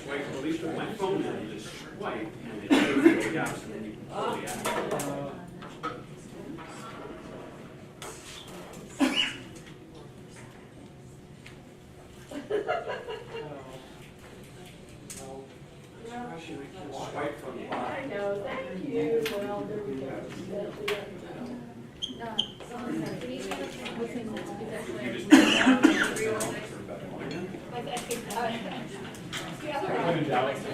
swipe, at least with my phone now, you just swipe and it shows you yes, and then you can pull the app. Swipe from the bottom. I know, thank you. Well, there we go. You just need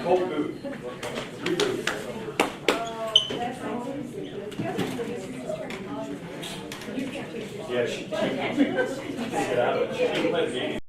Cold boot. Yeah, she can't get out of it. She can play the game.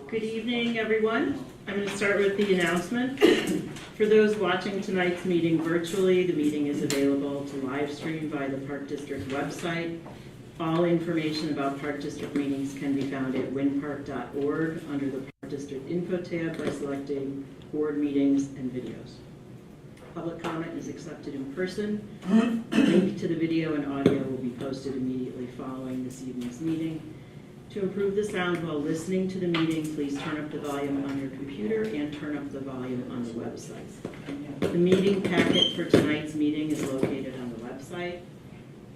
Good evening, everyone. I'm going to start with the announcement. For those watching tonight's meeting virtually, the meeting is available to live stream via the Park District website. All information about Park District meetings can be found at winpark.org under the Park District Info tab by selecting Board Meetings and Videos. Public comment is accepted in person. A link to the video and audio will be posted immediately following this evening's meeting. To improve the sound while listening to the meeting, please turn up the volume on your computer and turn up the volume on the website. The meeting packet for tonight's meeting is located on the website.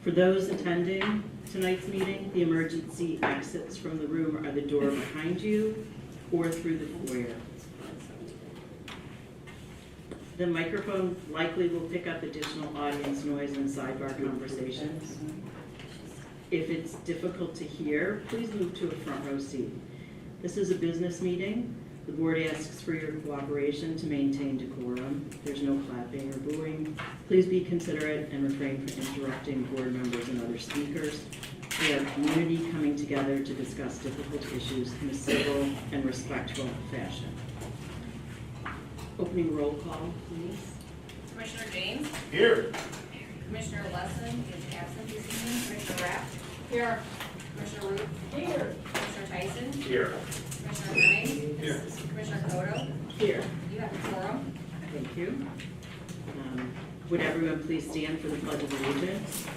For those attending tonight's meeting, the emergency exits from the room are the door behind you or through the foyer. The microphone likely will pick up additional audience noise and sidebar conversations. If it's difficult to hear, please move to a front row seat. This is a business meeting. The board asks for your cooperation to maintain decorum. There's no clapping or booing. Please be considerate and refrain from interrupting board members and other speakers. We are a community coming together to discuss difficult issues in a civil and respectful fashion. Opening roll call, please. Commissioner James? Here. Commissioner Lesson is absent this evening. Commissioner Rapp? Here. Commissioner Root? Here. Commissioner Tyson? Here. Commissioner Henning? Here. Commissioner Kodo? Here. You have a quorum. Thank you. Would everyone please stand for the Pledge of Allegiance?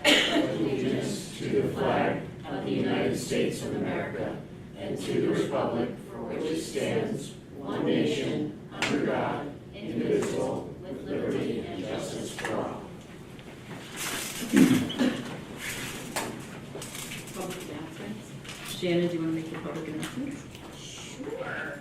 Allegiance to the flag of the United States of America and to the republic for which it stands, one nation, under God, indivisible, with Shannon, do you want to make the public announcements? Sure.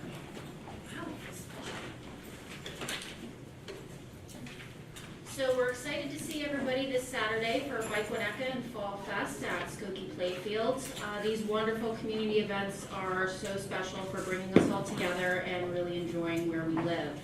So we're excited to see everybody this Saturday for Bike Winnetka and Fall Fest at Skokie Playfield. These wonderful community events are so special for bringing us all together and really enjoying where we live.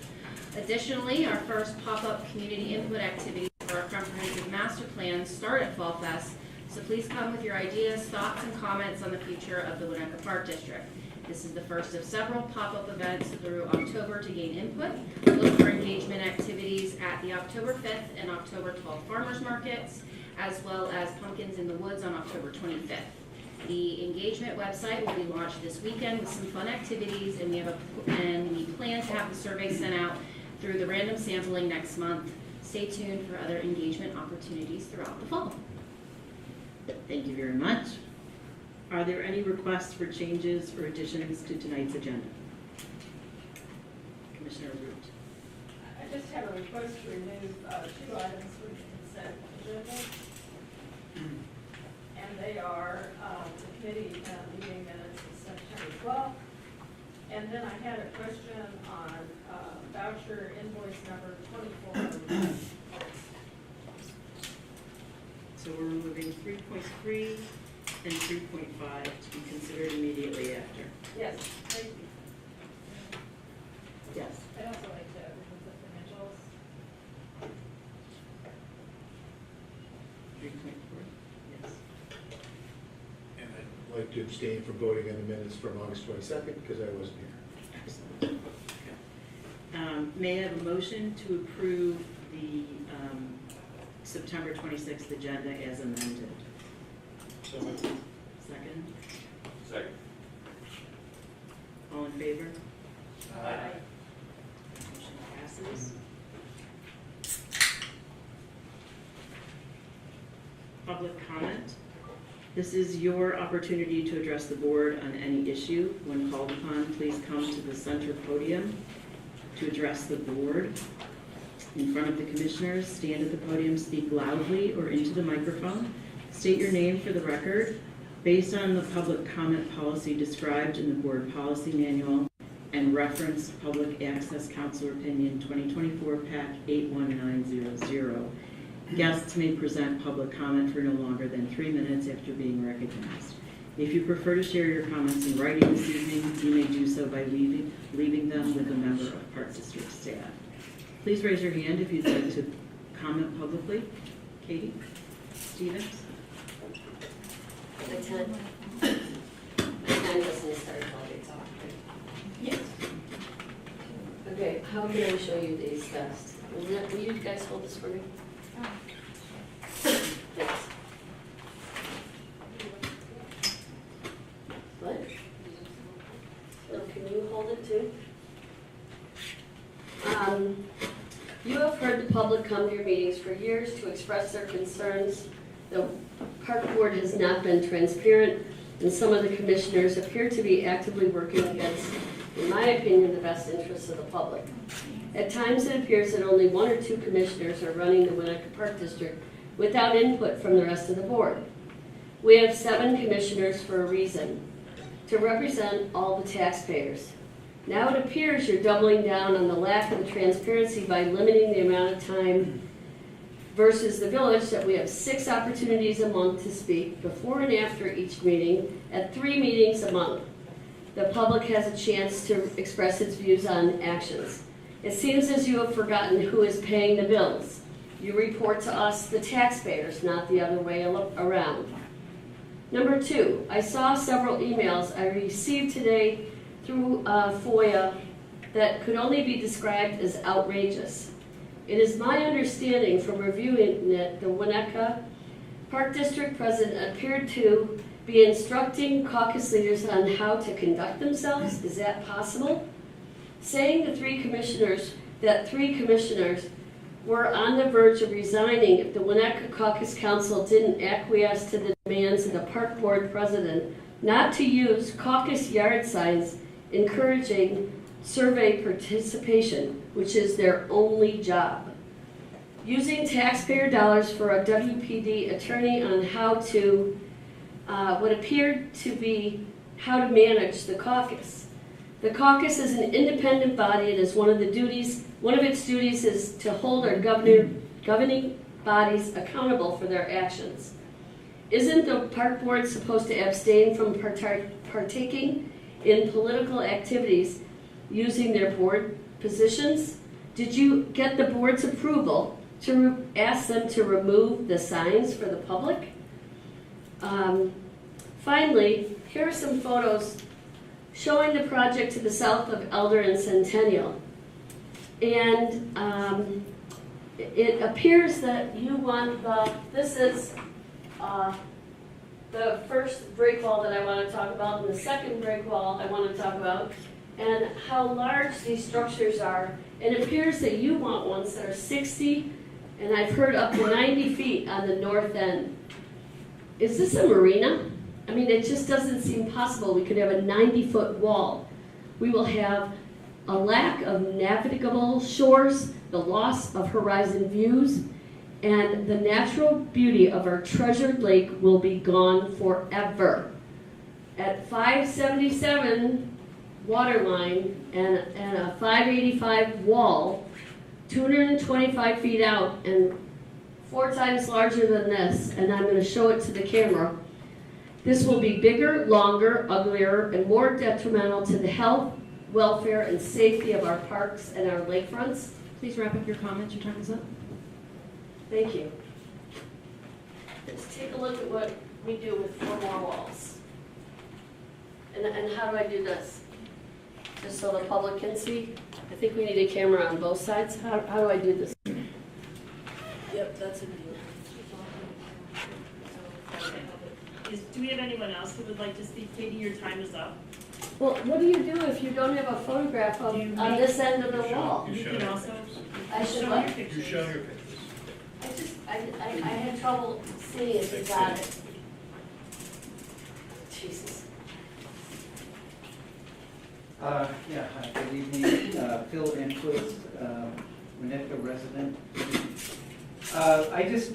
Additionally, our first pop-up community input activities for our comprehensive master plan start at Fall Fest, so please come with your ideas, thoughts, and comments on the future of the Winnetka Park District. This is the first of several pop-up events through October to gain input. Look for engagement activities at the October 5th and October 12th farmers markets, as well as Pumpkins in the Woods on October 25th. The engagement website will be launched this weekend with some fun activities, and we plan to have the survey sent out through the random sampling next month. Stay tuned for other engagement opportunities throughout the fall. Thank you very much. Are there any requests for changes or additions to tonight's agenda? Commissioner Root. I just have a request to remove 2 items from the consent agenda. And they are the committee meeting minutes of September 12th. And then I had a question on voucher invoice number 24. So we're removing 3.3 and 3.5 to be considered immediately after. Yes, thank you. Yes. I'd also like to remove the financials. 3.4, yes. And I'd like to abstain from voting on the minutes from August 22nd because I wasn't here. Excellent. Okay. May I have a motion to approve the September 26th agenda as amended? So moved. Second? Second. All in favor? Aye. Motion passes. Public comment. This is your opportunity to address the board on any issue. When called upon, please come to the center podium to address the board. In front of the commissioners, stand at the podium, speak loudly or into the microphone. State your name for the record. Based on the public comment policy described in the board policy manual and reference Public Access Council Opinion 2024 PAC 81900, guests may present public comment for no longer than 3 minutes after being recognized. If you prefer to share your comments in writing this evening, you may do so by leaving them with a member of Park District staff. Please raise your hand if you'd like to comment publicly. Katie? Stevens? My time doesn't start until I talk. Yes. Okay, how can I show you these best? Will you guys hold this for me? Thanks. What? So can you hold it too? You have heard the public come to your meetings for years to express their concerns. The park board has not been transparent, and some of the commissioners appear to be actively working against, in my opinion, the best interests of the public. At times it appears that only 1 or 2 commissioners are running the Winnetka Park District without input from the rest of the board. We have 7 commissioners for a reason, to represent all the taxpayers. Now it appears you're doubling down on the lack of transparency by limiting the amount of time versus the village that we have 6 opportunities a month to speak before and after each meeting at 3 meetings a month. The public has a chance to express its views on actions. It seems as you have forgotten who is paying the bills. You report to us, the taxpayers, not the other way around. Number 2, I saw several emails I received today through FOIA that could only be described as outrageous. It is my understanding from reviewing it, the Winnetka Park District President appeared to be instructing caucus leaders on how to conduct themselves. Is that possible? Saying the 3 commissioners were on the verge of resigning if the Winnetka Caucus Council didn't acquiesce to the demands of the Park Board President not to use caucus yard signs encouraging survey participation, which is their only job. Using taxpayer dollars for a WPD attorney on how to what appeared to be how to manage the caucus. The caucus is an independent body. It is one of its duties is to hold our governing bodies accountable for their actions. Isn't the park board supposed to abstain from partaking in political activities using their board positions? Did you get the board's approval to ask them to remove the signs for the public? Finally, here are some photos showing the project to the south of Elder and Centennial. And it appears that you want this is the first break wall that I want to talk about, and the second break wall I want to talk about, and how large these structures are. It appears that you want ones that are 60, and I've heard up to 90 feet on the north end. Is this a marina? I mean, it just doesn't seem possible we could have a 90-foot wall. We will have a lack of navigable shores, the loss of horizon views, and the natural beauty of our treasured lake will be gone forever. At 577 water line and a 585 wall, 225 feet out and 4 times larger than this, and I'm going to show it to the camera. This will be bigger, longer, uglier, and more detrimental to the health, welfare, and safety of our parks and our lakefronts. Please wrap up your comments, your time is up. Thank you. Let's take a look at what we do with 4 more walls. And how do I do this? Just so the public can see? I think we need a camera on both sides. How do I do this? Yep, that's a deal. Do we have anyone else who would like to speak? Katie, your time is up. Well, what do you do if you don't have a photograph of on this end of the wall? You can also I should show what? your pictures. You show your pictures. I had trouble seeing if you got it. Jesus. Hi, good evening. Phil Enquist, Winnetka resident. I just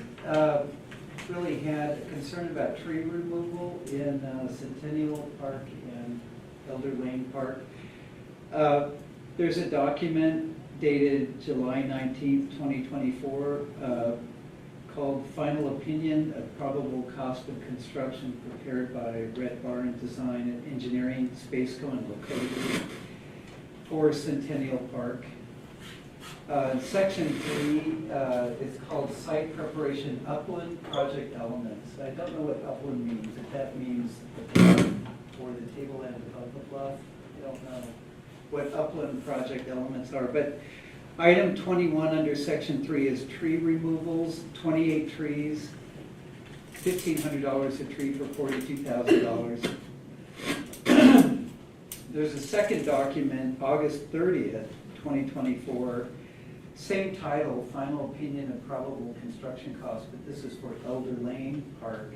really had a concern about tree removal in Centennial Park and Elder Lane Park. There's a document dated July 19th, 2024, called Final Opinion of Probable Cost of Construction prepared by Red Barn Design and Engineering, Spaceco and Located for Centennial Park. Section 3 is called Site Preparation Upland Project Elements. I don't know what upland means, if that means the bluff or the tableland above the bluff. I don't know what upland project elements are, but item 21 under section 3 is tree removals, 28 trees, $1,500 a tree for $42,000. There's a second document, August 30th, 2024, same title, Final Opinion of Probable Construction Costs, but this is for Elder Lane Park.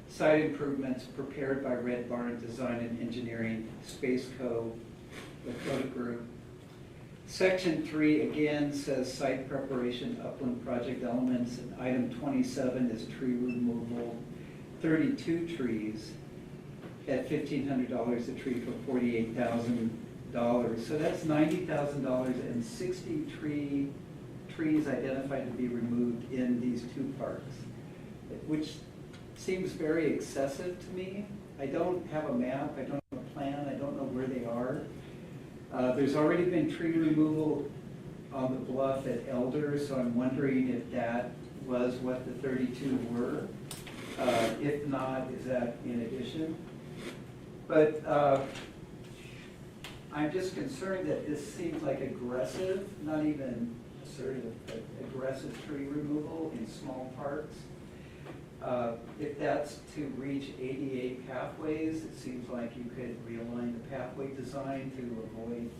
Site improvements prepared by Red Barn Design and Engineering, Spaceco, Lakota Group. Section 3 again says site preparation, upland project elements, and item 27 is tree removal, 32 trees at $1,500 a tree for $48,000. So that's $90,000 and 60 trees identified to be removed in these 2 parks, which seems very excessive to me. I don't have a map, I don't have a plan, I don't know where they are. There's already been tree removal on the bluff at Elder, so I'm wondering if that was what the 32 were. If not, is that in addition? But I'm just concerned that this seems like aggressive, not even assertive, but aggressive tree removal in small parks. If that's to reach ADA pathways, it seems like you could realign the pathway design to avoid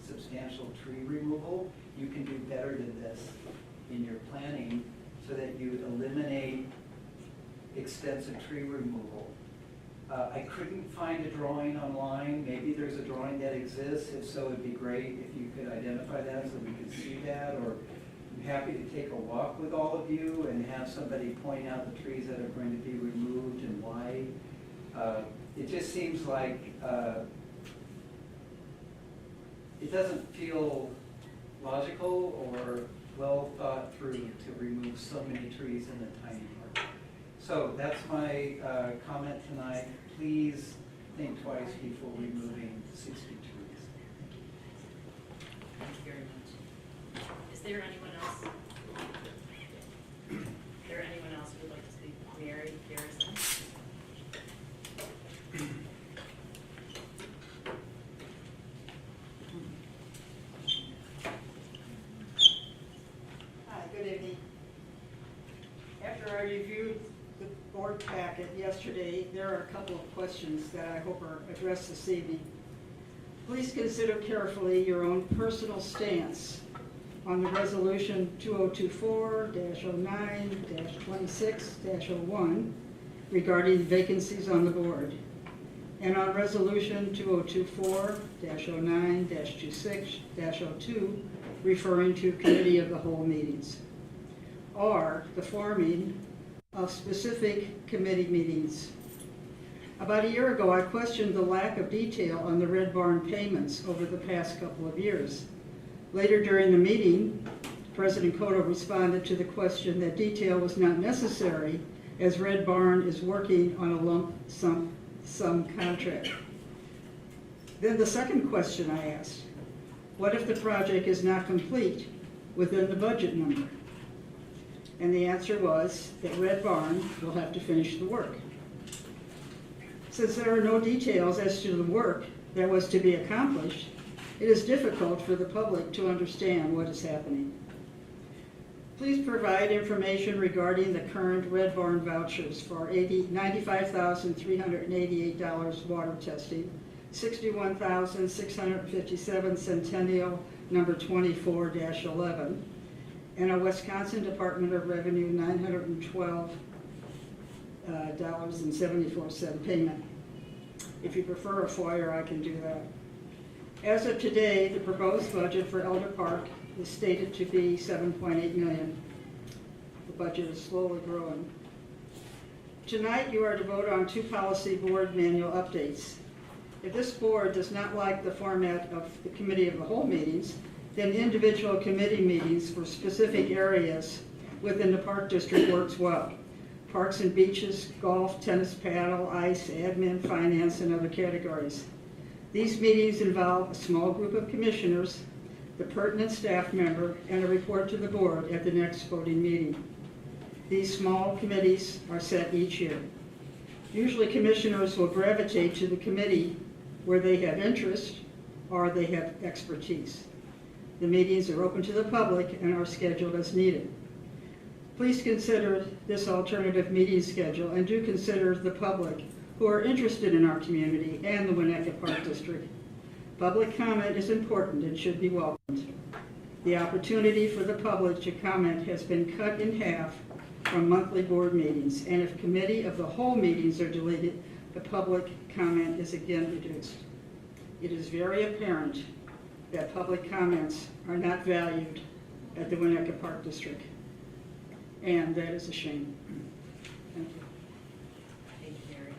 substantial tree removal. You can do better than this in your planning so that you eliminate extensive tree removal. I couldn't find a drawing online. Maybe there's a drawing that exists. If so, it'd be great if you could identify that so we could see that. Or I'm happy to take a walk with all of you and have somebody point out the trees that are going to be removed and why. it just seems like it doesn't feel logical or well thought through to remove so many trees in a tiny park. So that's my comment tonight. Please think twice before removing 60 trees. Thank you very much. Is there anyone else? Is there anyone else who would like to speak? Mary Garrison? Hi, good evening. After I reviewed the board packet yesterday, there are a couple of questions that I hope are addressed this evening. Please consider carefully your own personal stance on the resolution 2024-09-26-01 regarding vacancies on the board, and on resolution 2024-09-26-02 referring to committee of the whole meetings, or the forming of specific committee meetings. About a year ago, I questioned the lack of detail on the Red Barn payments over the past couple of years. Later during the meeting, President Cotto responded to the question that detail was not necessary as Red Barn is working on a lump sum contract. Then the second question I asked, what if the project is not complete within the budget number? And the answer was that Red Barn will have to finish the work. Since there are no details as to the work that was to be accomplished, it is difficult for the public to understand what is happening. Please provide information regarding the current Red Barn vouchers for $95,388 water testing, $61,657 Centennial number 24-11, and a Wisconsin Department of Revenue $912.74 payment. If you prefer a FOIA, I can do that. As of today, the proposed budget for Elder Park is stated to be $7.8 million. The budget is slowly growing. Tonight, you are to vote on 2 policy board manual updates. If this board does not like the format of the committee of the whole meetings, then individual committee meetings for specific areas within the park district works well. Parks and beaches, golf, tennis, paddle, ice, admin, finance, and other categories. These meetings involve a small group of commissioners, the pertinent staff member, and a report to the board at the next voting meeting. These small committees are set each year. Usually commissioners will gravitate to the committee where they have interest or they have expertise. The meetings are open to the public and are scheduled as needed. Please consider this alternative meeting schedule and do consider the public who are interested in our community and the Winnetka Park District. Public comment is important and should be welcomed. The opportunity for the public to comment has been cut in half from monthly board meetings, and if committee of the whole meetings are deleted, the public comment is again reduced. It is very apparent that public comments are not valued at the Winnetka Park District, and that is a shame. Thank you. Thank you, Mary.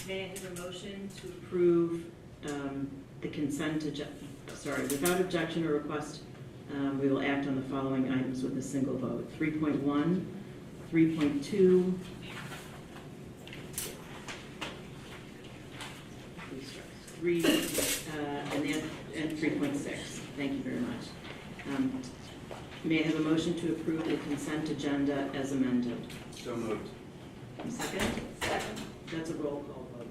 May I have a motion to approve the consent agenda? Without objection or request, we will act on the following items with a single vote. 3.1, 3.2, and 3.6. Thank you very much. May I have a motion to approve the consent agenda as amended? So moved. Second? Second. That's a roll call vote.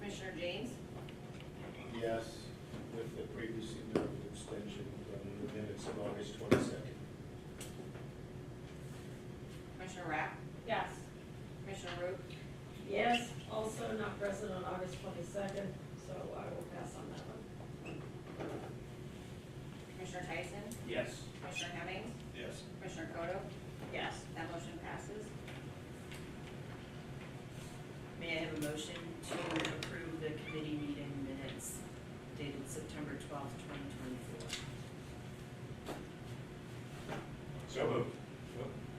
Commissioner James? Yes, with the previously noted abstention from the minutes of August 22nd. Commissioner Rapp? Yes. Commissioner Root? Yes, also not present on August 22nd, so I will pass on that one. Commissioner Tyson? Yes. Commissioner Hemmings? Yes. Commissioner Cotto? Yes. That motion passes. May I have a motion to approve the committee meeting minutes dated September 12th, 2024? So moved.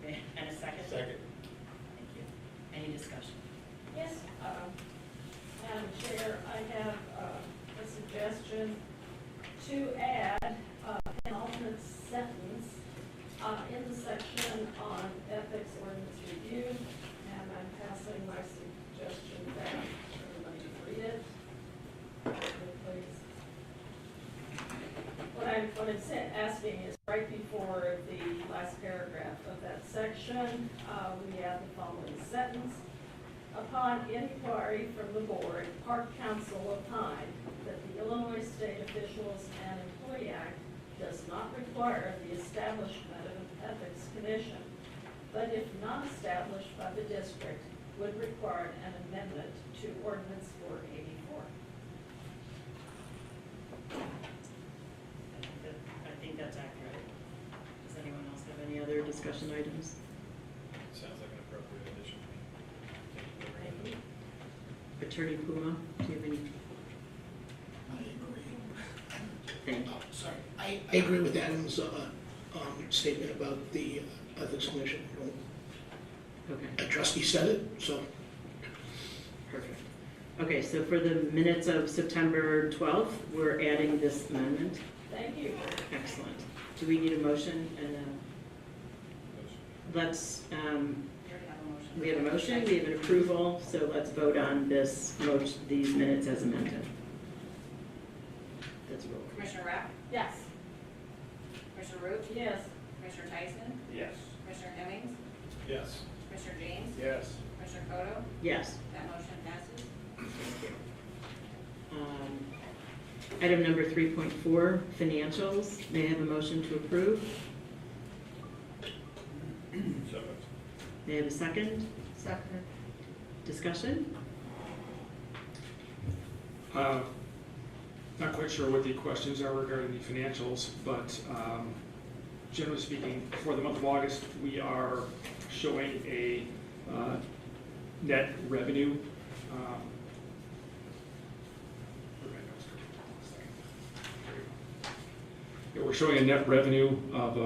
Okay, and a second? Second. Thank you. Any discussion? Yes, Madam Chair, I have a suggestion to add an alternate sentence in the section on ethics ordinance review, and I'm passing my suggestion down. Everybody read it. Please. What I'm asking is right before the last paragraph of that section, we have the following sentence. Upon inquiry from the board, Park Council opined that the Illinois State Officials and Employee Act does not require the establishment of an ethics commission, but if not established by the district, would require an amendment to ordinance 484. I think that's accurate. Does anyone else have any other discussion items? Sounds like an appropriate addition to me. Thank you. Attorney Puma, do you have any? I agree. Thank you. Sorry, I agree with Adam's statement about the Ethics Commission. Okay. A trustee said it, so. Perfect. Okay, so for the minutes of September 12th, we're adding this amendment. Thank you. Excellent. Do we need a motion? And let's, We already have a motion. we have a motion, we have an approval, so let's vote on this motion, these minutes as amended. That's a roll. Commissioner Rapp? Yes. Commissioner Root? Yes. Commissioner Tyson? Yes. Commissioner Hemmings? Yes. Commissioner James? Yes. Commissioner Koto? Yes. That motion passes. Item number 3.4, financials. May I have a motion to approve? So moved. May I have a second? Second. Discussion? Not quite sure what the questions are regarding the financials, but generally speaking, for the month of August, we are showing a net revenue. We're showing a net revenue of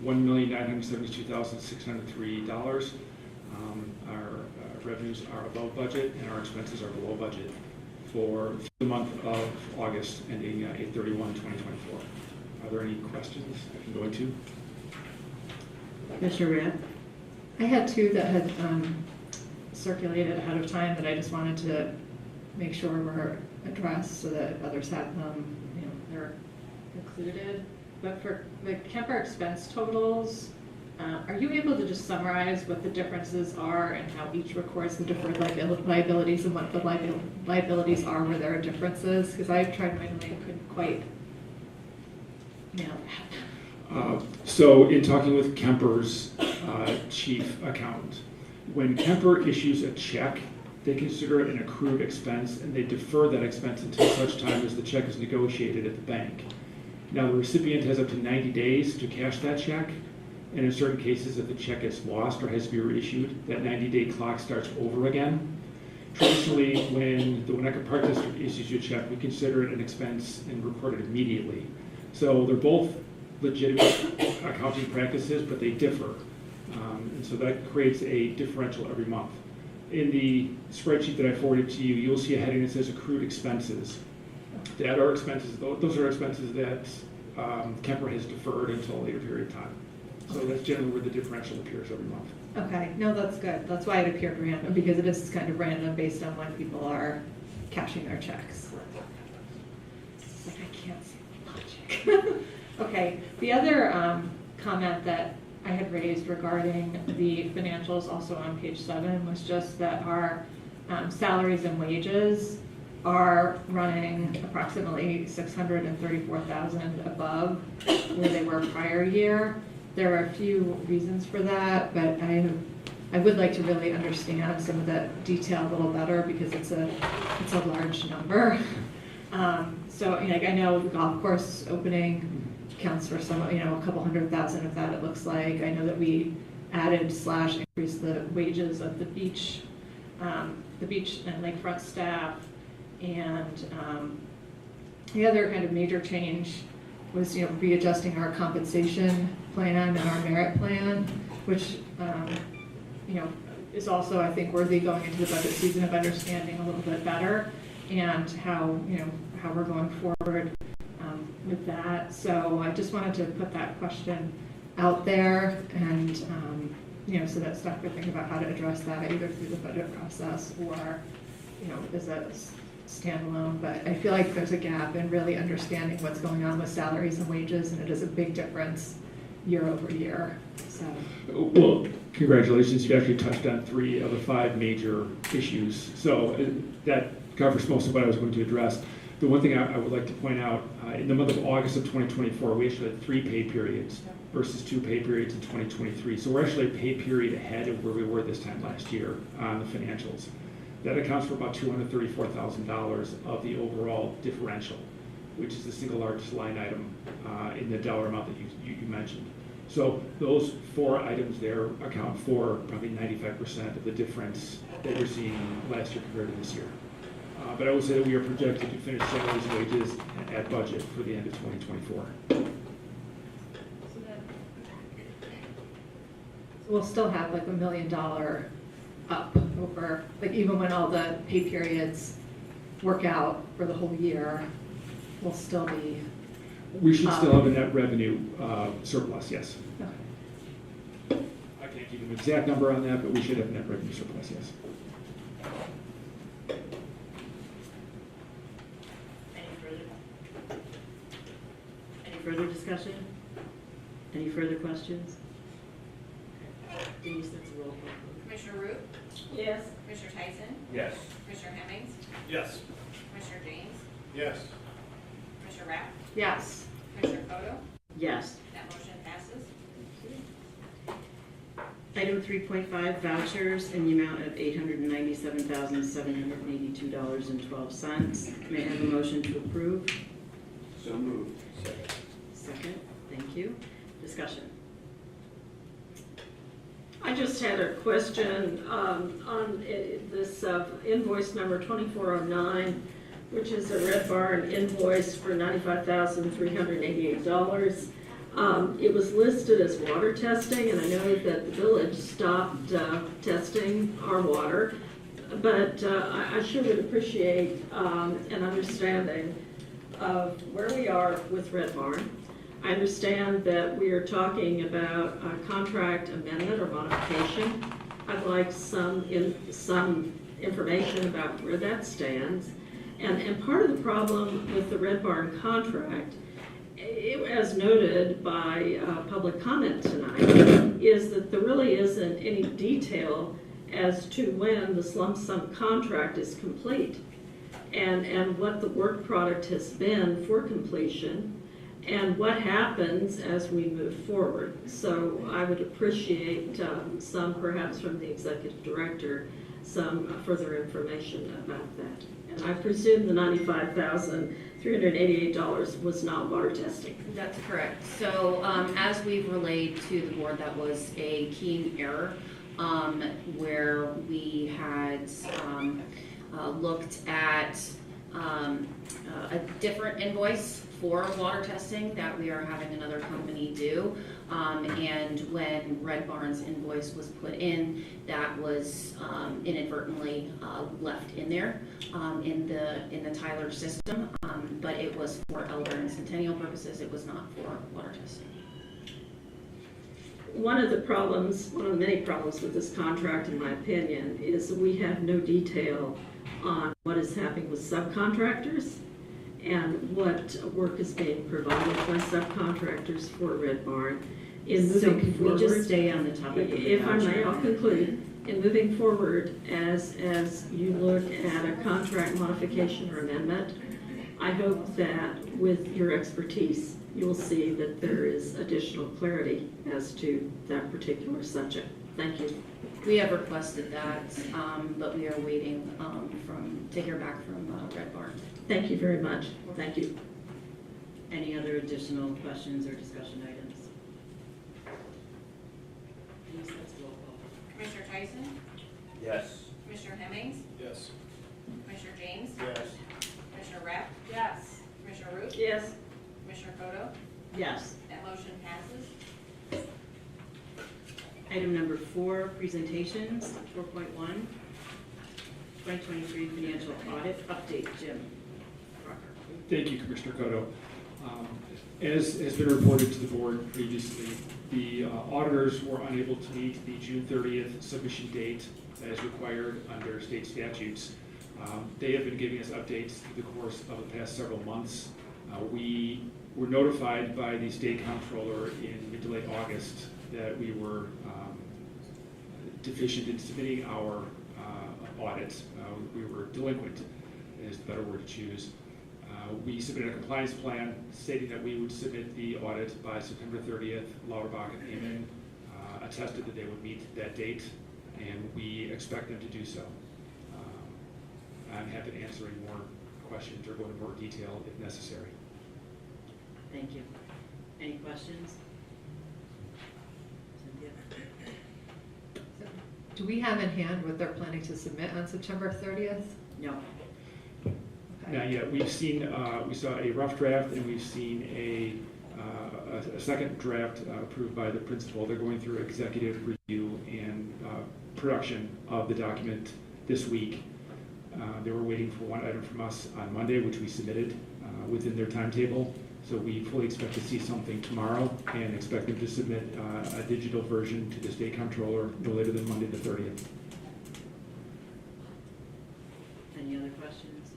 $1,972,603. Our revenues are above budget and our expenses are below budget for the month of August ending 8/31/2024. Are there any questions I can go into? Commissioner Rapp? I had two that had circulated ahead of time that I just wanted to make sure were addressed so that others had them, they're included. But for the Kemper expense totals, are you able to just summarize what the differences are and how each records the different liabilities and what the liabilities are where there are differences? Because I tried manually and couldn't quite nail that. So in talking with Kemper's chief accountant, when Kemper issues a check, they consider it an accrued expense and they defer that expense until such time as the check is negotiated at the bank. Now, the recipient has up to 90 days to cash that check, and in certain cases, if the check gets lost or has to be reissued, that 90-day clock starts over again. Traditionally, when the Winnetka Park District issues you a check, we consider it an expense and record it immediately. So they're both legitimate accounting practices, but they differ. And so that creates a differential every month. In the spreadsheet that I forwarded to you, you'll see a heading that says accrued expenses. That are expenses, those are expenses that Kemper has deferred until a later period of time. So that's generally where the differential appears every month. Okay, no, that's good. That's why it appeared random, because it is kind of random based on when people are cashing their checks. It's like, I can't see the logic. Okay, the other comment that I had raised regarding the financials, also on page 7, was just that our salaries and wages are running approximately $634,000 above where they were prior year. There are a few reasons for that, but I would like to really understand some of the detail a little better because it's a large number. So I know the golf course opening counts for some, a couple $100,000 of that, it looks like. I know that we added / increased the wages of the beach and lakefront staff. And the other kind of major change was, readjusting our compensation plan and our merit plan, which, you know, is also, I think, worthy going into the budget season of understanding a little bit better and how, you know, how we're going forward with that. So I just wanted to put that question out there and, you know, so that staff could think about how to address that either through the budget process or, you know, as a standalone. But I feel like there's a gap in really understanding what's going on with salaries and wages, and it is a big difference year over year, so. Well, congratulations, you actually touched on 3 of the 5 major issues. So that covers most of what I was going to address. The one thing I would like to point out, in the month of August of 2024, we actually had 3 pay periods versus 2 pay periods in 2023. So we're actually a pay period ahead of where we were this time last year on the financials. That accounts for about $234,000 of the overall differential, which is the single largest line item in the dollar amount that you mentioned. So those 4 items there account for probably 95% of the difference that we're seeing last year compared to this year. But I would say that we are projected to finish salaries and wages at budget for the end of 2024. We'll still have like $1 million up over, like even when all the pay periods work out for the whole year, we'll still be. We should still have a net revenue surplus, yes. Okay. I can't give you an exact number on that, but we should have net revenue surplus, yes. Any further discussion? Any further questions? Denise, that's a roll call. Commissioner Root? Yes. Commissioner Tyson? Yes. Commissioner Hemmings? Yes. Commissioner James? Yes. Commissioner Rapp? Yes. Commissioner Foto? Yes. That motion passes. Item 3.5, vouchers in the amount of $897,782.12. May I have a motion to approve? So moved. Second, thank you. Discussion. I just had a question on this invoice number 2409, which is a Red Barn invoice for $95,388. It was listed as water testing, and I know that the village stopped testing our water, but I sure would appreciate an understanding of where we are with Red Barn. I understand that we are talking about a contract amendment or modification. I'd like some information about where that stands. And part of the problem with the Red Barn contract, as noted by public comment tonight, is that there really isn't any detail as to when the lump sum contract is complete and what the work product has been for completion and what happens as we move forward. So I would appreciate some, perhaps from the executive director, some further information about that. And I presume the $95,388 was not water testing. That's correct. So as we've relayed to the board, that was a key error where we had looked at a different invoice for water testing that we are having another company do. And when Red Barn's invoice was put in, that was inadvertently left in there in the Tyler system, but it was for Elder and Centennial purposes. It was not for water testing. One of the many problems with this contract, in my opinion, is that we have no detail on what is happening with subcontractors and what work is being provided by subcontractors for Red Barn. So can we just stay on the topic of the If I may, voucher? I'll conclude. In moving forward, as you look at a contract modification or amendment, I hope that with your expertise, you'll see that there is additional clarity as to that particular subject. Thank you. We have requested that, but we are waiting to hear back from Red Barn. Thank you very much. Thank you. Any other additional questions or discussion items? Denise, that's a roll call. Commissioner Tyson? Yes. Commissioner Hemmings? Yes. Commissioner James? Yes. Commissioner Rapp? Yes. Commissioner Root? Yes. Commissioner Foto? Yes. That motion passes. Item number 4, presentations, 4.1, 2023 financial audit update. Jim Crocker. Thank you, Commissioner Cotto. As has been reported to the board previously, the auditors were unable to meet the June 30th submission date as required under state statutes. They have been giving us updates through the course of the past several months. We were notified by the state comptroller in mid to late August that we were deficient in submitting our audit. We were delinquent, is the better word to choose. We submitted a compliance plan stating that we would submit the audit by September 30th. Lauterbach and Amen attested that they would meet that date, and we expect them to do so. I'm happy to answer any more questions or go into more detail if necessary. Thank you. Any questions? Cynthia? Do we have in hand what they're planning to submit on September 30th? No. Okay. Not yet. We've seen, we saw a rough draft, and we've seen a second draft approved by the principal. They're going through executive review and production of the document this week. They were waiting for one item from us on Monday, which we submitted within their timetable. So we fully expect to see something tomorrow and expect them to submit a digital version to the state comptroller no later than Monday the 30th. Any other questions?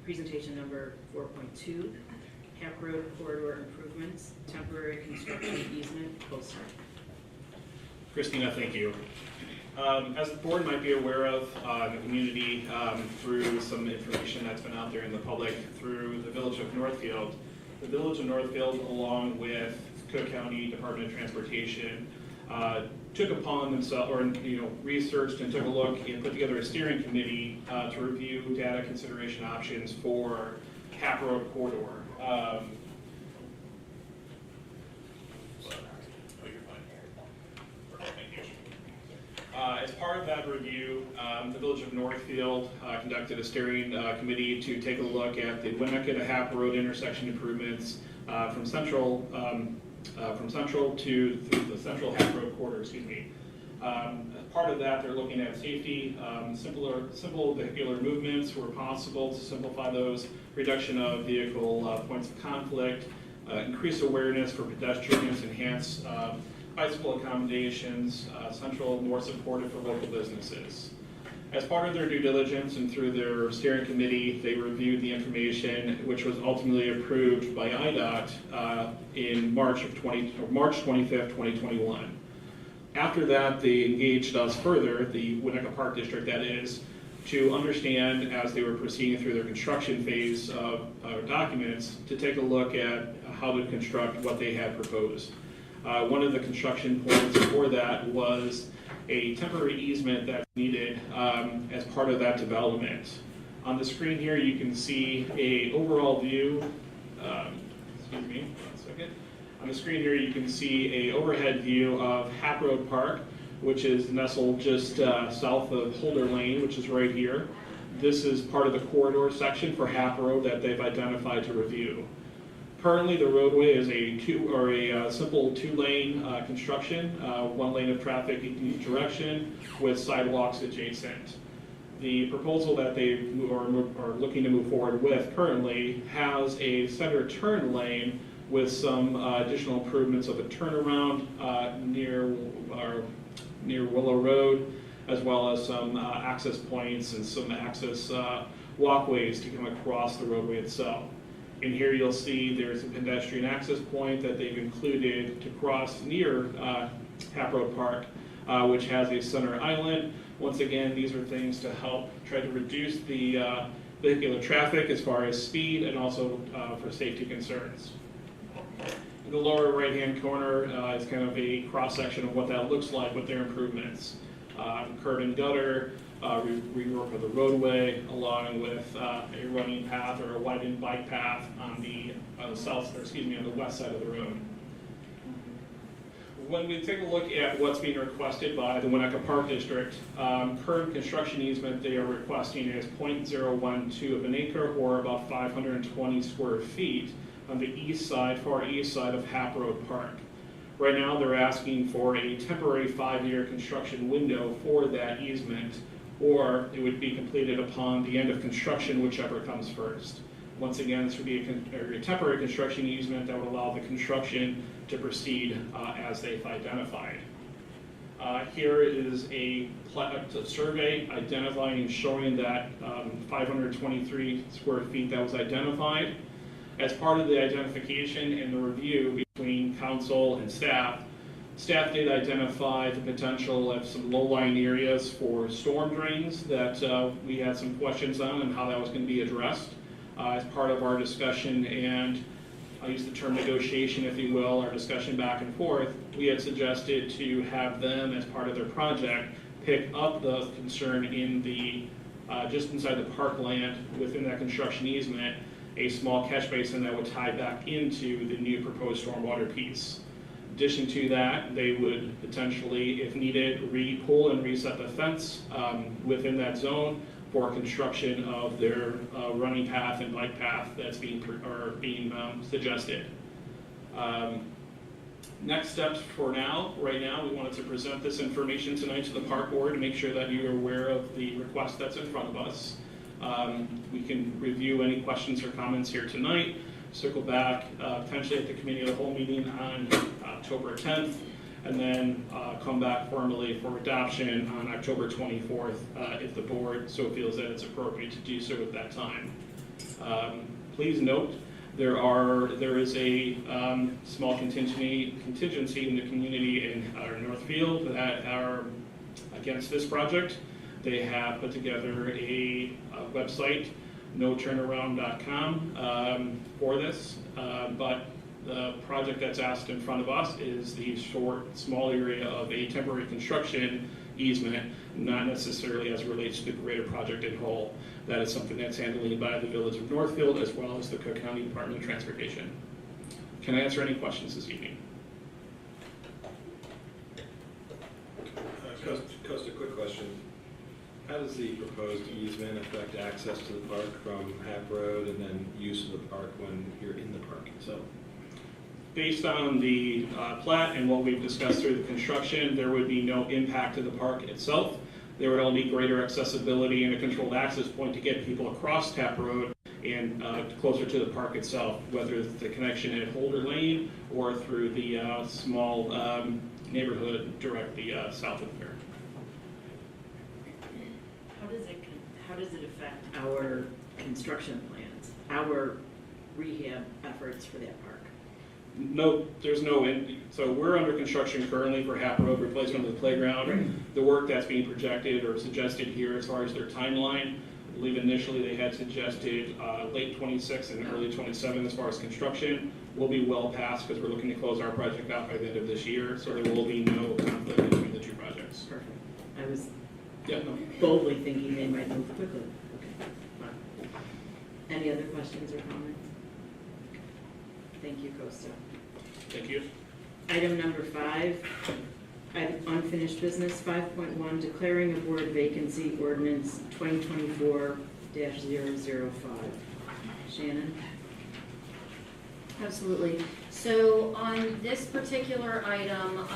Presentation number 4.2, Hap Road corridor improvements, temporary construction easement, coastal. Christina, thank you. As the board might be aware of, the community, through some information that's been out there in the public through the Village of Northfield, along with Cook County Department of Transportation, took upon themselves, or researched and took a look and put together a steering committee to review data consideration options for Hap Road corridor. As part of that review, the Village of Northfield conducted a steering committee to take a look at the Winnetka to Hap Road intersection improvements from Central to the Central Hap Road corridor. As part of that, they're looking at safety, simple vehicular movements where possible to simplify those, reduction of vehicle points of conflict, increased awareness for pedestrians, enhanced bicycle accommodations, Central more supportive for local businesses. As part of their due diligence and through their steering committee, they reviewed the information, which was ultimately approved by IDOT in March 25th, 2021. After that, they engaged us further, the Winnetka Park District that is, to understand as they were proceeding through their construction phase of documents, to take a look at how to construct what they had proposed. One of the construction points for that was a temporary easement that's needed as part of that development. On the screen here, you can see a overall view. Excuse me, 1 second. On the screen here, you can see a overhead view of Hap Road Park, which is nestled just south of Holder Lane, which is right here. This is part of the corridor section for Hap Road that they've identified to review. Currently, the roadway is a simple two-lane construction, one lane of traffic in each direction with sidewalks adjacent. The proposal that they are looking to move forward with currently has a center turn lane with some additional improvements of a turnaround near Willow Road, as well as some access points and some access walkways to come across the roadway itself. In here you'll see there's a pedestrian access point that they've included to cross near Hap Road Park, which has a center island. Once again, these are things to help try to reduce the vehicular traffic as far as speed and also for safety concerns. In the lower right-hand corner is kind of a cross-section of what that looks like with their improvements. Curb and gutter, rework of the roadway, along with a running path or a widened bike path on the west side of the road. when we take a look at what's being requested by the Winnetka Park District, current construction easement they are requesting is 0.012 of an acre, or about 520 square feet on the east side, far east side of Hap Road Park. Right now, they're asking for a temporary 5-year construction window for that easement, or it would be completed upon the end of construction, whichever comes first. Once again, this would be a temporary construction easement that would allow the construction to proceed as they've identified. Here is a survey identifying and showing that 523 square feet that was identified. As part of the identification and the review between council and staff did identify the potential of some low-lying areas for storm drains that we had some questions on and how that was going to be addressed. As part of our discussion, and I'll use the term negotiation, if you will, our discussion back and forth, we had suggested to have them, as part of their project, pick up the concern in the, just inside the parkland, within that construction easement, a small catch basin that would tie back into the new proposed stormwater piece. In addition to that, they would potentially, if needed, re-pull and reset the fence within that zone for construction of their running path and bike path that's being suggested. Next steps for now, right now, we wanted to present this information tonight to the park board to make sure that you're aware of the request that's in front of us. We can review any questions or comments here tonight, circle back potentially at the committee of the whole meeting on October 10th, and then come back formally for adoption on October 24th if the board so feels that it's appropriate to do so at that time. Please note, there is a small contingency in the community in Northfield that are against this project. They have put together a website, noturnaround.com, for this, but the project that's asked in front of us is the short, small area of a temporary construction easement, not necessarily as it relates to the greater project in whole. That is something that's handled by the Village of Northfield as well as the Cook County Department of Transportation. Can I answer any questions this evening? Costa, quick question. How does the proposed easement affect access to the park from Hap Road and then use of the park when you're in the park itself? Based on the plat and what we've discussed through the construction, there would be no impact to the park itself. There would only be greater accessibility and a controlled access point to get people across Hap Road and closer to the park itself, whether it's the connection at Holder Lane or through the small neighborhood directly south of there. How does it affect our construction plans, our rehab efforts for that park? No, there's no end. So we're under construction currently for Hap Road replacement of the playground. Right. The work that's being projected or suggested here as far as their timeline, I believe initially they had suggested late 26 and early 27 as far as construction. We'll be well past because we're looking to close our project out by the end of this year, so there will be no conflict between the two projects. Perfect. I was Yeah, no. boldly thinking they might move quickly. Okay. Fine. Any other questions or comments? Thank you, Costa. Thank you. Item number 5, unfinished business, 5.1, declaring a board vacancy, ordinance 2024-005. Shannon? Absolutely. So on this particular item,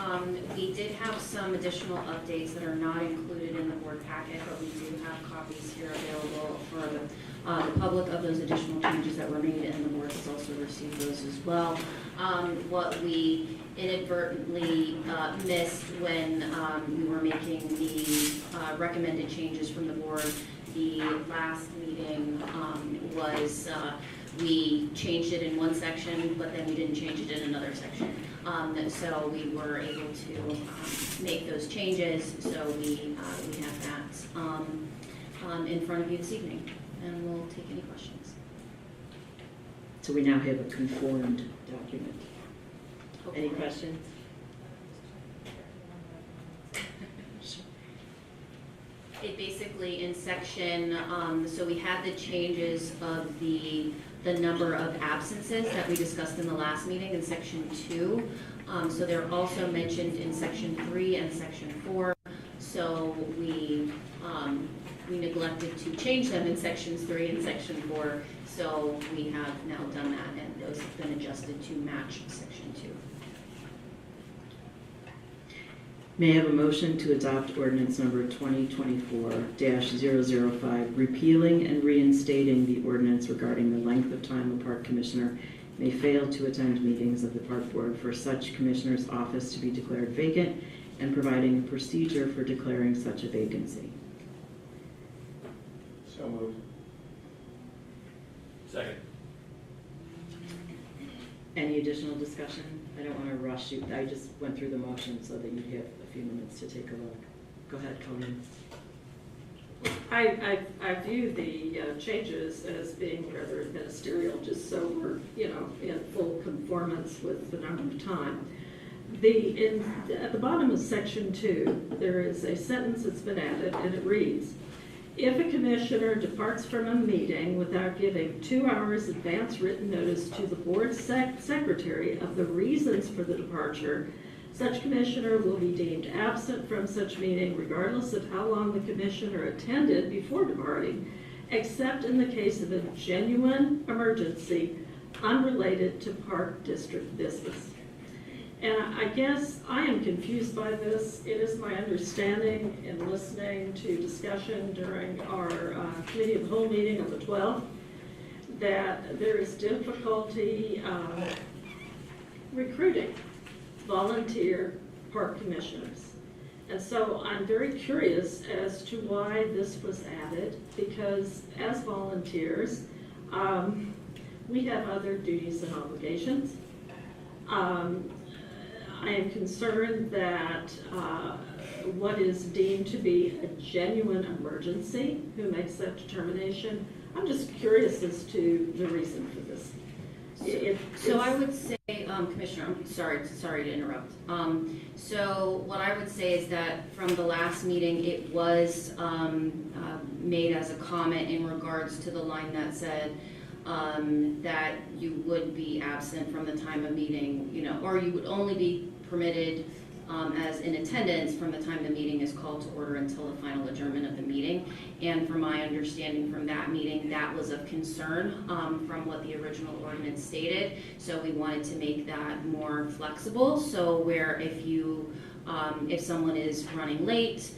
we did have some additional updates that are not included in the board packet, but we do have copies here available for the public of those additional changes that were made, and the board has also received those as well. What we inadvertently missed when we were making the recommended changes from the board the last meeting was we changed it in one section, but then we didn't change it in another section. So we were able to make those changes, so we have that in front of you this evening, and we'll take any questions. So we now have a conformed document. Any questions? It basically in section, so we had the changes of the the number of absences that we discussed in the last meeting in section 2. So they're also mentioned in section 3 and section 4. So we neglected to change them in sections 3 and section 4. So we have now done that, and those have been adjusted to match section 2. May I have a motion to adopt ordinance number 2024-005, repealing and reinstating the ordinance regarding the length of time a park commissioner may fail to attend meetings of the park board for such commissioner's office to be declared vacant and providing a procedure for declaring such a vacancy. So moved. Second. Any additional discussion? I don't want to rush you. I just went through the motion so that you'd have a few minutes to take a look. Go ahead, Colleen. I view the changes as being rather ministerial, just so we're, in full conformance with the number of time. At the bottom of section 2, there is a sentence that's been added, and it reads, if a commissioner departs from a meeting without giving 2 hours advance written notice to the board secretary of the reasons for the departure, such commissioner will be deemed absent from such meeting regardless of how long the commissioner attended before departing, except in the case of a genuine emergency unrelated to park district business. And I guess I am confused by this. It is my understanding in listening to discussion during our committee of the whole meeting on the 12th that there is difficulty recruiting volunteer park commissioners. And so I'm very curious as to why this was added, because as volunteers, we have other duties and obligations. I am concerned that what is deemed to be a genuine emergency, who makes that determination? I'm just curious as to the reason for this. So I would say, Commissioner, I'm sorry to interrupt. So what I would say is that from the last meeting, it was made as a comment in regards to the line that said that you would be absent from the time of meeting, or you would only be permitted as in attendance from the time the meeting is called to order until the final adjournment of the meeting. And from my understanding from that meeting, that was of concern from what the original ordinance stated. So we wanted to make that more flexible. So where if someone is running late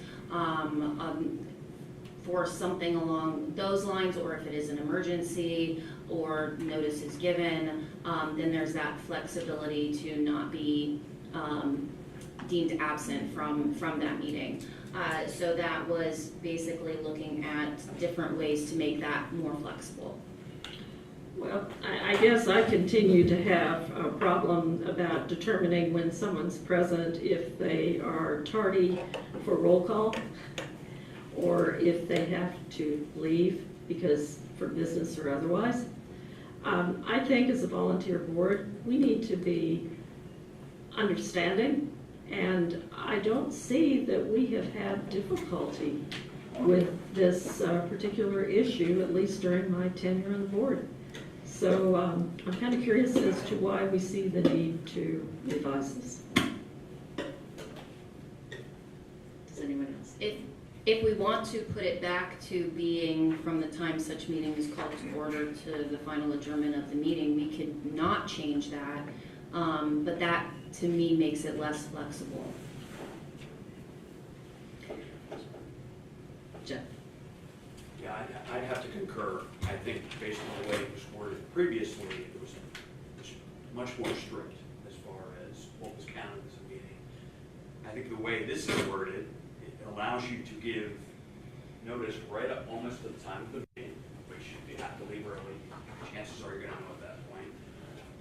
for something along those lines, or if it is an emergency or notice is given, then there's that flexibility to not be deemed absent from that meeting. So that was basically looking at different ways to make that more flexible. Well, I guess I continue to have a problem about determining when someone's present if they are tardy for roll call or if they have to leave because for business or otherwise. I think as a volunteer board, we need to be understanding, and I don't see that we have had difficulty with this particular issue, at least during my tenure on the board. So I'm kind of curious as to why we see the need to revise this. Does anyone else? If we want to put it back to being from the time such meeting is called to order to the final adjournment of the meeting, we could not change that, but that to me makes it less flexible. Jeff? Yeah, I'd have to concur. I think based on the way it was worded previously, it was much more strict as far as what was counted as a meeting. I think the way this is worded, it allows you to give notice right up almost to the time of the meeting, which if you have to leave early, chances are you're going to know at that point.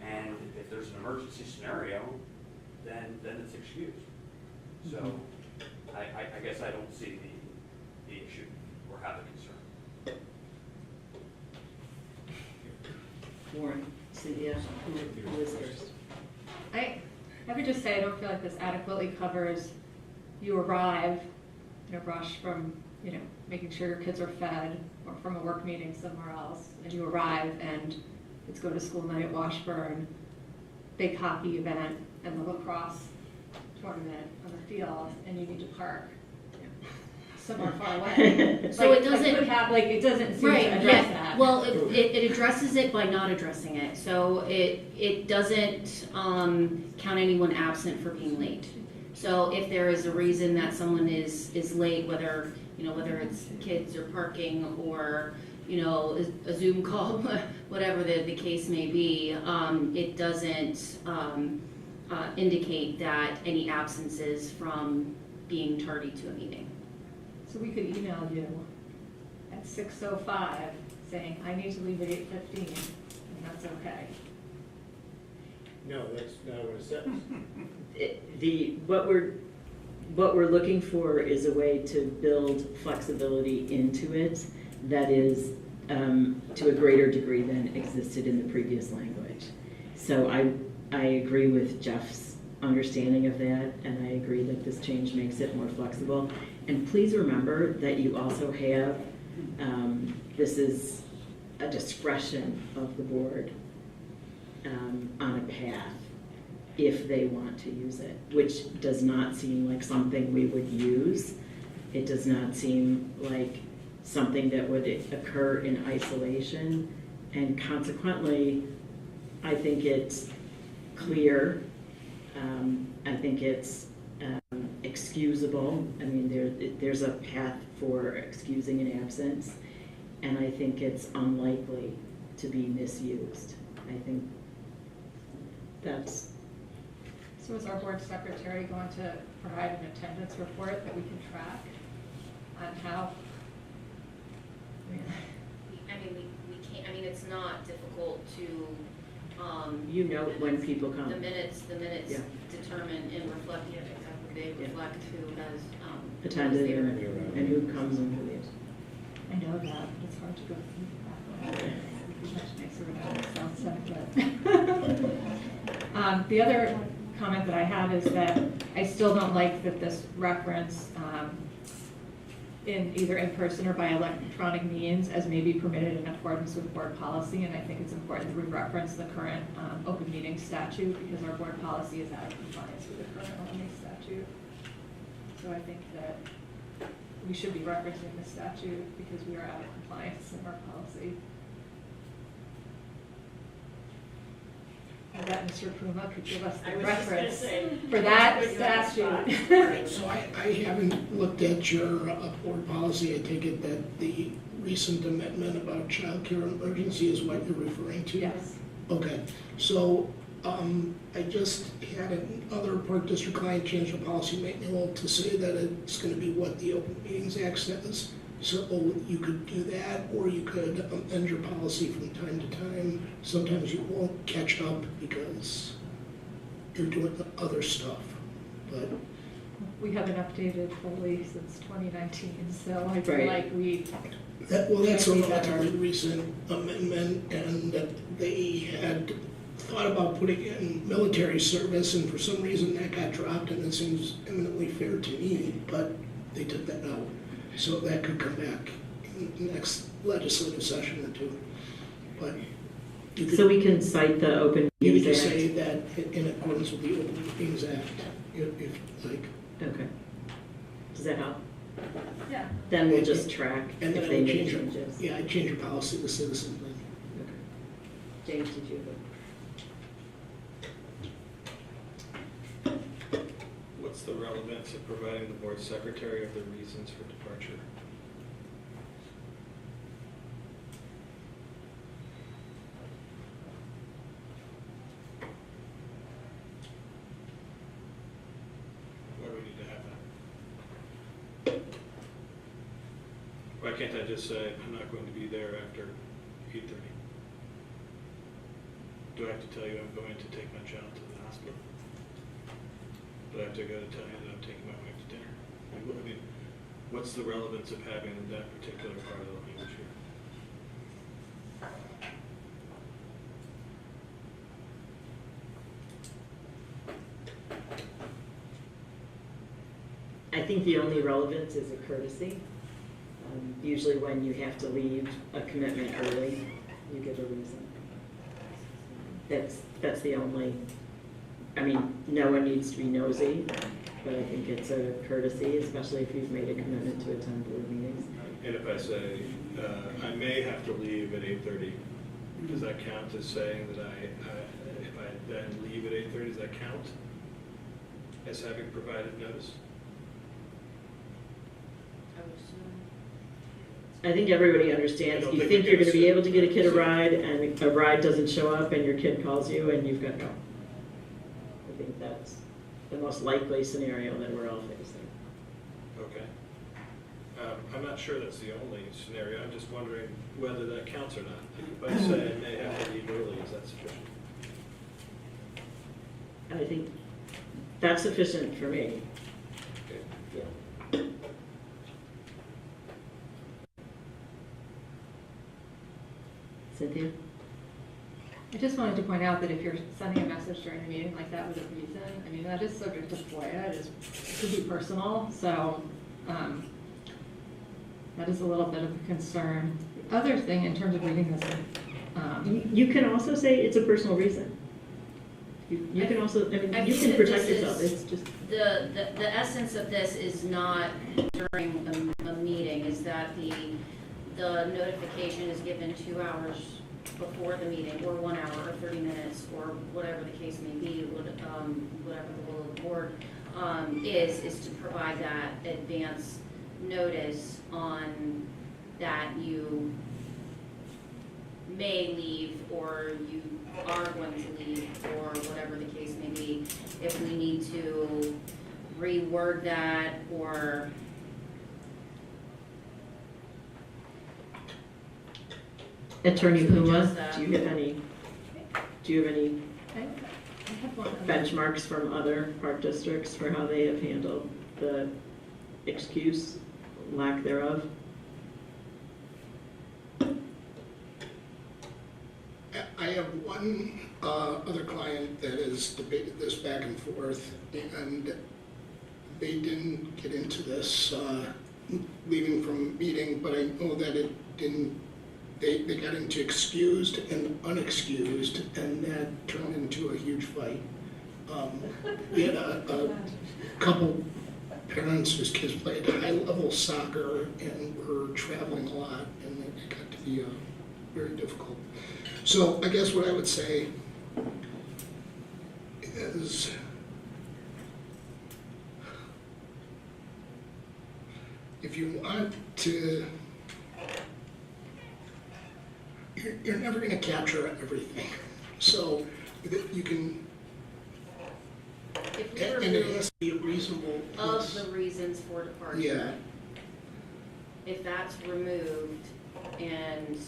And if there's an emergency scenario, then it's excused. So I guess I don't see the issue or have a concern. Warren, Cynthia, who is first? I would just say I don't feel like this adequately covers you arrive in a rush from, making sure your kids are fed or from a work meeting somewhere else, and you arrive and It's go to school night at Washburn, big hockey event, and the lacrosse tournament on the field, and you need to park somewhere far away. So Like, it doesn't- could have, like, it doesn't seem Right, to address yeah, that. well, it addresses it by not addressing it, so it doesn't, count anyone absent for being late. So if there is a reason that someone is late, whether, whether it's kids or parking or, a Zoom call, whatever the case may be, it doesn't, indicate that any absences from being tardy to a meeting. So we could email you at 6:05 saying, I need to leave at 8:15, and that's okay. No, that's not what it says. What we're looking for is a way to build flexibility into it that is to a greater degree than existed in the previous language. So I agree with Jeff's understanding of that, and I agree that this change makes it more flexible. And please remember that you also have, this is a discretion of the board on a path if they want to use it, which does not seem like something we would use. It does not seem like something that would occur in isolation, and consequently, I think it's clear. I think it's excusable. I mean, there's a path for excusing an absence, and I think it's unlikely to be misused. I think that's. So is our board secretary going to provide an attendance report that we can track on how? We can't, it's not difficult to, You know when people come. the minutes Yeah. determine and reflect, exactly, they Yeah. reflect who has, Attended who was and who comes and who leaves. I know that, but it's hard to go through that. It'd be much nicer when it sounds but. The other comment that I have is that I still don't like that this reference in either in person or by electronic means as may be permitted in accordance with board policy, and I think it's important that we reference the current open meeting statute because our board policy is out of compliance with the current open meeting statute. So I think that we should be referencing the statute because we are out of compliance in our policy. I bet Mr. Puma could give us the reference for that statute. Right, so I haven't looked at your board policy. I take it that the recent amendment about childcare and emergency is what you're referring to? Yes. Okay, so I just had another Park District client change the policy manual to say that it's going to be what the Open Meetings Act says. So you could do that, or you could amend your policy from time to time. Sometimes you won't catch up because you're doing the other stuff, but. We haven't updated fully since 2019, so I feel Right. like we. That's a Can't be relatively better. recent amendment, and that they had thought about putting in military service, and for some reason that got dropped, and it seems eminently fair to me, but they took that out. So that could come back in the next legislative session or two. But you could, So we can cite the Open you could Meetings just Act. say that in accordance with the Open Meetings Act, if like. Okay. Does that help? Yeah. Then we'll just track And then if they I'll make change your, changes. yeah, I'd change your policy to citizen thing. Okay. James, did you? What's the relevance of providing the board secretary of the reasons for departure? Why do we need to have that? Why can't I just say, I'm not going to be there after 8:30? Do I have to tell you I'm going to take my child to the hospital? Do I have to go to tell you that I'm taking my wife to dinner? I mean, what's the relevance of having that particular part of the language here? I think the only relevance is a courtesy. Usually when you have to leave a commitment early, you give a reason. That's the only, I mean, no one needs to be nosy, but I think it's a courtesy, especially if you've made a commitment to attend board meetings. And if I say, I may have to leave at 8:30, does that count as saying that if I then leave at 8:30, does that count as having provided notice? I would assume. I think everybody I understands, don't you think think we you're can gonna be able to get a kid a assume. ride, and a ride doesn't show up, and your kid calls you, and you've got to go. I think that's the most likely scenario that we're all facing. Okay. I'm not sure that's the only scenario. I'm just wondering whether that counts or not. If I say I may have to leave early, is that sufficient? And I think that's sufficient for me. Okay. Yeah. Cynthia? I just wanted to point out that if you're sending a message during a meeting like that with a reason, I mean, that is subject to FOIA, it could be personal, so that is a little bit of a concern. The other thing in terms of reading this, You can also say it's a personal reason. You can also, I mean, I you think can that protect this yourself, is- it's just. The essence of this is not during a meeting, is that the notification is given 2 hours before the meeting, or 1 hour, or 30 minutes, or whatever the case may be, whatever the will of the board is to provide that advance notice on that you may leave, or you are going to leave, or whatever the case may be. If we need to reword that, or Attorney To Puma, adjust that. do you have any I have one. benchmarks from other park districts for how they have handled the excuse, lack thereof? I have one other client that has debated this back and forth, and they didn't get into this leaving from a meeting, but I know that it didn't, they got into excused and unexcused, and that turned into a huge fight. We had a couple parents whose kids played high-level soccer and were traveling a lot, and it got to be very difficult. So I guess what I would say is if you want to, you're never going to capture everything. So that you can, if we and it remove has to be a reasonable. of the reasons for departure. Yeah. If that's removed and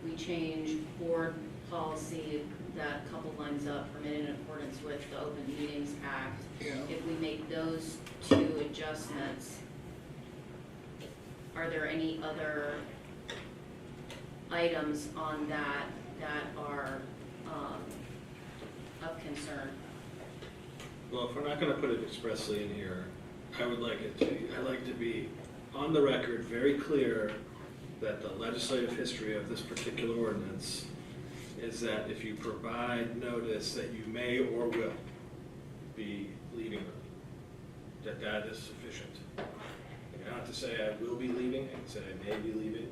we change board policy, that couple lines up, permitted in accordance with the Open Meetings Act, Yeah. if we make those two adjustments, are there any other items on that are of concern? Well, if we're not going to put it expressly in here, I'd like to be on the record very clear that the legislative history of this particular ordinance is that if you provide notice that you may or will be leaving early, that is sufficient. You don't have to say I will be leaving, I can say I may be leaving.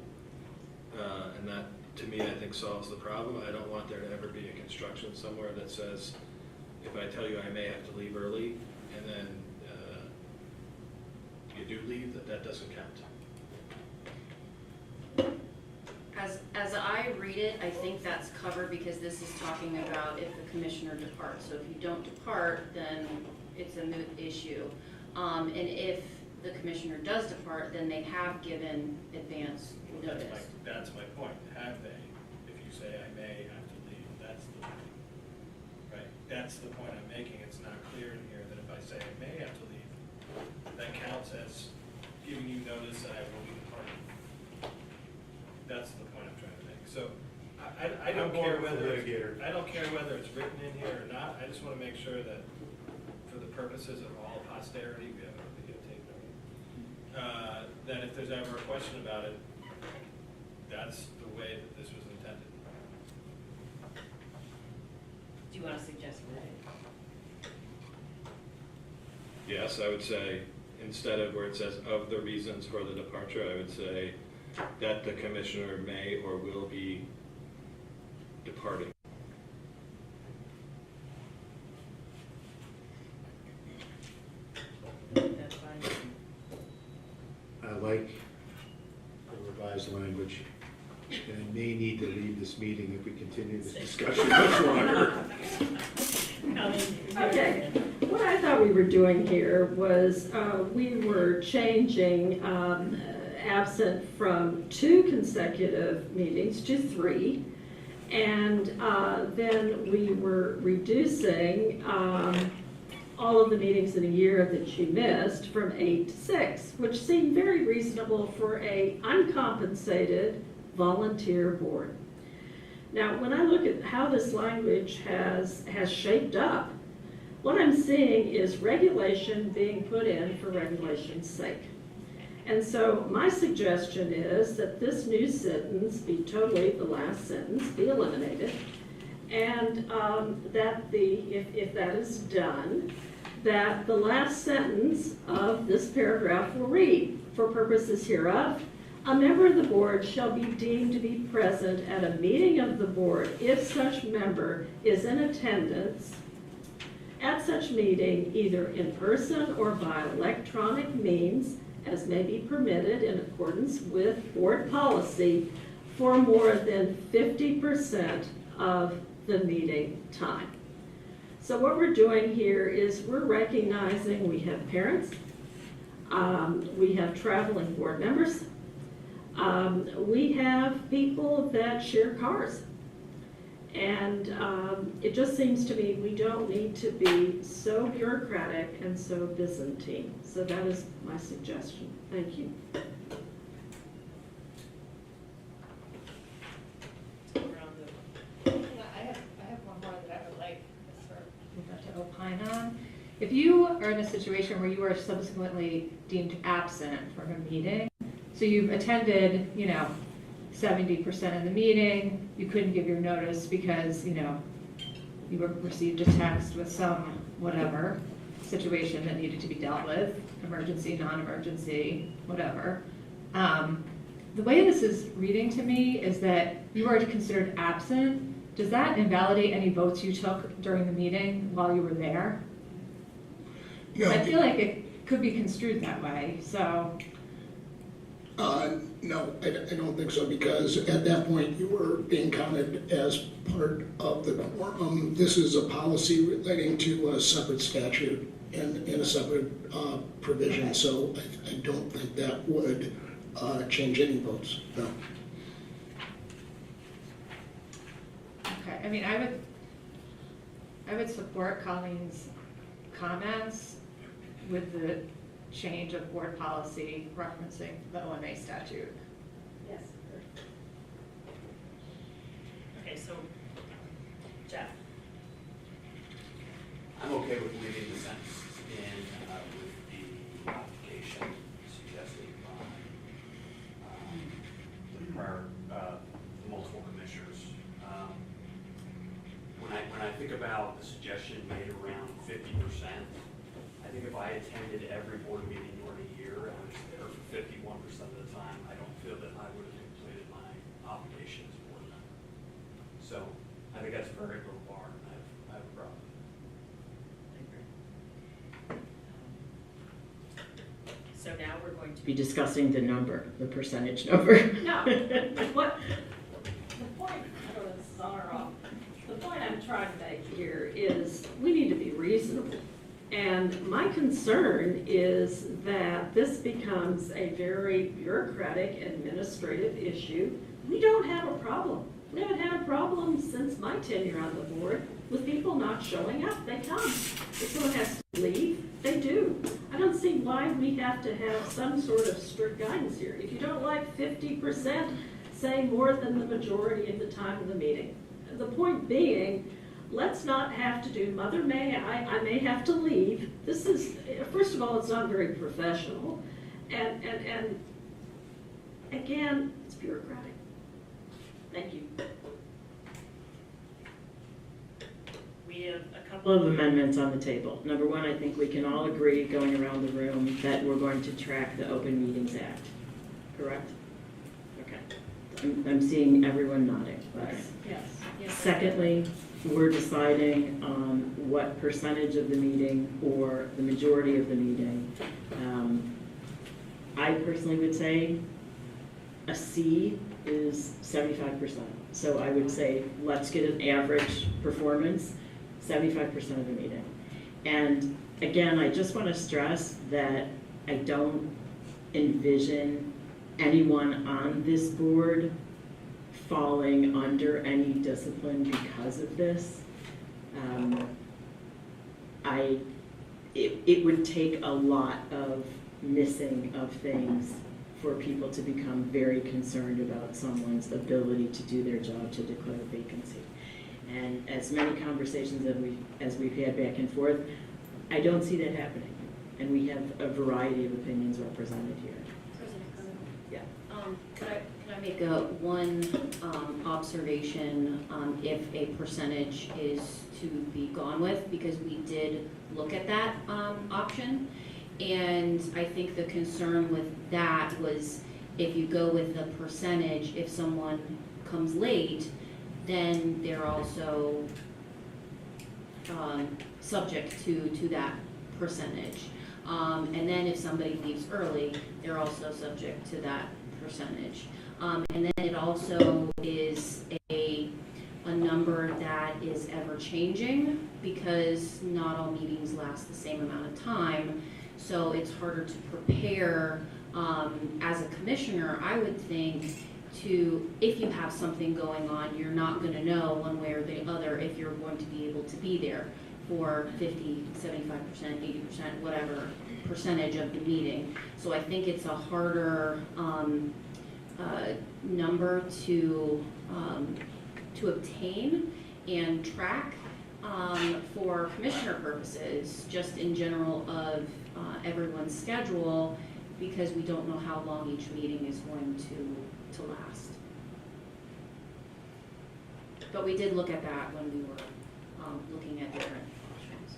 And that, to me, I think solves the problem. I don't want there to ever be a construction somewhere that says, if I tell you I may have to leave early, and then you do leave, that doesn't count. As I read it, I think that's covered because this is talking about if the commissioner departs. So if you don't depart, then it's a moot issue. And if the commissioner does depart, then they have given advance notice. That's my point. Have they? If you say I may have to leave, that's the point. Right? That's the point I'm making. It's not clear in here that if I say I may have to leave, that counts as giving you notice that I will be departing. That's the point I'm trying to make. So I don't care whether it's written in here or not. I just want to make sure that for the purposes of all posterity, we have a videotape that if there's ever a question about it, that's the way that this was intended. Do you want to suggest wording? Yes, I would say, instead of where it says of the reasons for the departure, I would say that the commissioner may or will be departing. That's fine. I like the revised language, and I may need to leave this meeting if we continue this discussion much longer. Okay, what I thought we were doing here was, we were changing absent from 2 consecutive meetings to 3. And then we were reducing all of the meetings in a year that she missed from 8 to 6, which seemed very reasonable for a uncompensated volunteer board. Now, when I look at how this language has shaped up, what I'm seeing is regulation being put in for regulation's sake. And so my suggestion is that this new sentence be totally, the last sentence, be eliminated. And that if that is done, that the last sentence of this paragraph will read, for purposes hereof, a member of the board shall be deemed to be present at a meeting of the board if such member is in attendance at such meeting, either in person or by electronic means, as may be permitted in accordance with board policy, for more than 50% of the meeting time. So what we're doing here is we're recognizing we have parents, we have traveling board members, we have people that share cars. And it just seems to me we don't need to be so bureaucratic and so Byzantine. So that is my suggestion. Thank you. I have one more that I would like to opine on. If you are in a situation where you are subsequently deemed absent from a meeting, so you've attended, 70% of the meeting, you couldn't give your notice because, you received a text with some whatever situation that needed to be dealt with, emergency, non-emergency, whatever. The way this is reading to me is that you are considered absent. Does that invalidate any votes you took during the meeting while you were there? No. I feel like it could be construed that way, so. No, I don't think so, because at that point you were being counted as part of the quorum. This is a policy relating to a separate statute and a separate provision, Okay. so I don't think that would change any votes, no. Okay, I mean, I would support Colleen's comments with the change of board policy referencing the OMA statute. Yes. Okay, so, Jeff? I'm okay with leaving the sentence in with the modification suggested by the prior, multiple commissioners. When I think about the suggestion made around 50%, I think if I attended every board meeting during a year and was there for 51% of the time, I don't feel that I would have completed my obligation as a board member. So I think that's a very low bar, and I have a problem. So now we're going to Be discussing the number, the percentage number. No, what, the point, I don't know if this is on or off. The point I'm trying to make here is we need to be reasonable. And my concern is that this becomes a very bureaucratic administrative issue. We don't have a problem. We haven't had a problem since my tenure on the board with people not showing up. They come. If someone has to leave, they do. I don't see why we have to have some sort of strict guidance here. If you don't like 50%, say more than the majority of the time of the meeting. The point being, let's not have to do Mother May, I may have to leave. This is, first of all, it's not very professional. And again, it's bureaucratic. Thank you. we have a couple of amendments on the table. Number one, I think we can all agree, going around the room, that we're going to track the Open Meetings Act, correct? Okay. I'm seeing everyone nodding. Okay. Yes. Secondly, we're deciding on what percentage of the meeting or the majority of the meeting. I personally would say a C is 75%. So I would say, let's get an average performance, 75% of the meeting. And again, I just want to stress that I don't envision anyone on this board falling under any discipline because of this. It would take a lot of missing of things for people to become very concerned about someone's ability to do their job to declare a vacancy. And as many conversations as we've had back and forth, I don't see that happening. And we have a variety of opinions represented here. Yeah. Could I make one observation if a percentage is to be gone with, because we did look at that option. And I think the concern with that was if you go with the percentage, if someone comes late, then they're also subject to that percentage. And then if somebody leaves early, they're also subject to that percentage. And then it also is a number that is ever changing because not all meetings last the same amount of time. So it's harder to prepare as a commissioner, I would think, if you have something going on, you're not going to know one way or the other if you're going to be able to be there for 50, 75%, 80%, whatever percentage of the meeting. So I think it's a harder number to obtain and track for commissioner purposes, just in general of everyone's schedule, because we don't know how long each meeting is going to last. But we did look at that when we were looking at different options.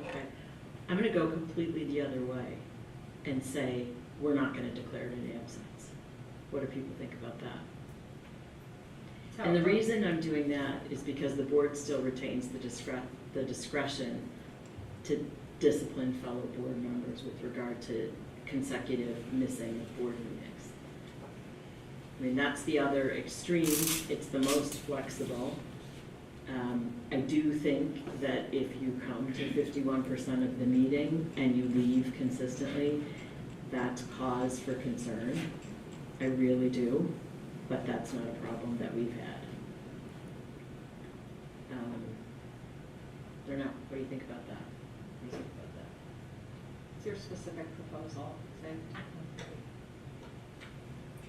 Okay. I'm going to go completely the other way and say we're not going to declare it an absence. What do people think about that? And the reason I'm doing that is because the board still retains the discretion to discipline fellow board members with regard to consecutive missing of board meetings. I mean, that's the other extreme. It's the most flexible. I do think that if you come to 51% of the meeting and you leave consistently, that's cause for concern. I really do, but that's not a problem that we've had. I don't know. What do you think about that? What do you think about that? It's your specific proposal.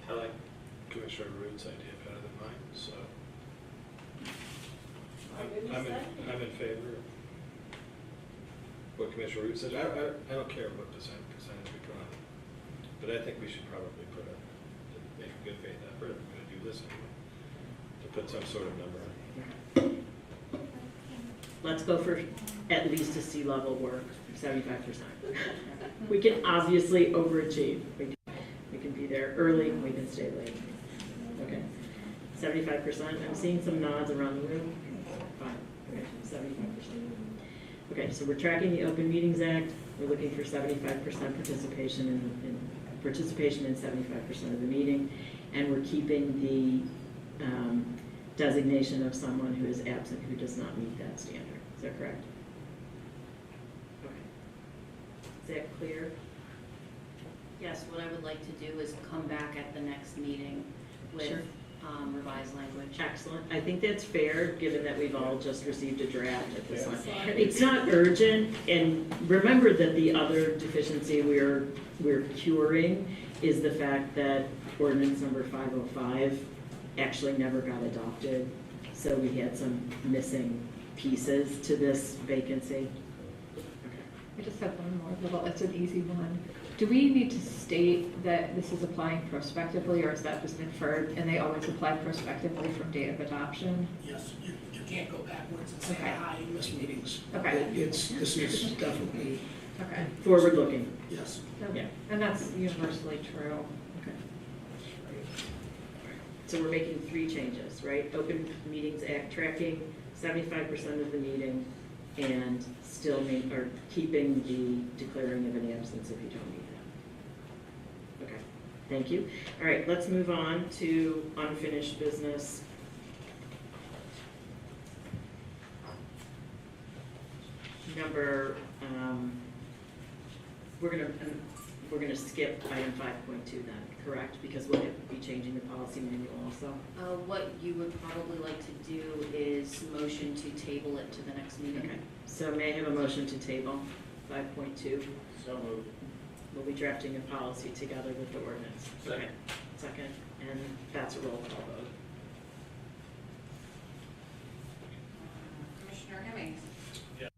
I like Commissioner Root's idea better than mine, so I'm in favor of what Commissioner Root said. I don't care what percentage we put on it, but I think we should probably make a good faith effort, if we're going to do this anyway, to put some sort of number on it. Let's go for at least a C-level work, 75%. We can obviously overachieve. We can be there early, we can stay late. Okay, 75%. I'm seeing some nods around the room. Fine, okay, 75%. Okay, so we're tracking the Open Meetings Act. We're looking for 75% participation in 75% of the meeting, and we're keeping the designation of someone who is absent who does not meet that standard. Is that correct? Okay. Is that clear? Yes, what I would like to do is come back at the next meeting with Sure. Revised language. Excellent. I think that's fair, given that we've all just received a draft at this time. It's not urgent, and remember that the other deficiency we're curing is the fact that ordinance number 505 actually never got adopted, so we had some missing pieces to this vacancy. I just have one more little, it's an easy one. Do we need to state that this is applying prospectively, or is that just inferred, and they always apply prospectively from date of adoption? Yes, you can't go backwards and say, Okay. you missed meetings. Okay. This is definitely, Okay. Forward-looking. yes. Yeah. And that's universally true. Okay. So we're making 3 changes, right? Open Meetings Act tracking 75% of the meeting and still keeping the declaring of an absence if you don't need that. Okay, thank you. All right, let's move on to unfinished business. Number, we're gonna skip item 5.2 then, correct? Because we'll be changing the policy manual also. What you would probably like to do is motion to table it to the next meeting. Okay, so may I have a motion to table 5.2? So moved. We'll be drafting a policy together with the ordinance. Okay, second, and that's a roll call vote. Commissioner Hemmings, Yes.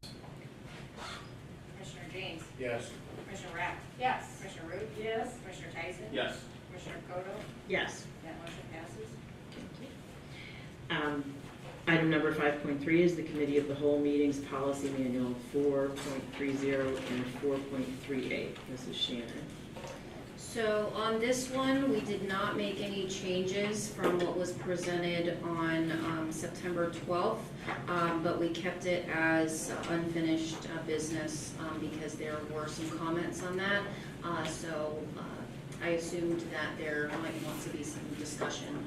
Commissioner James, Yes. Commissioner Rapp, Yes. Commissioner Root, Yes. Commissioner Tyson. Yes. Commissioner Koto, Yes. that motion passes. Item number 5.3 is the Committee of the Whole Meetings Policy Manual 4.30 and 4.38. This is Shannon. So on this one, we did not make any changes from what was presented on September 12th, but we kept it as unfinished business because there were some comments on that. So I assumed that there might want to be some discussion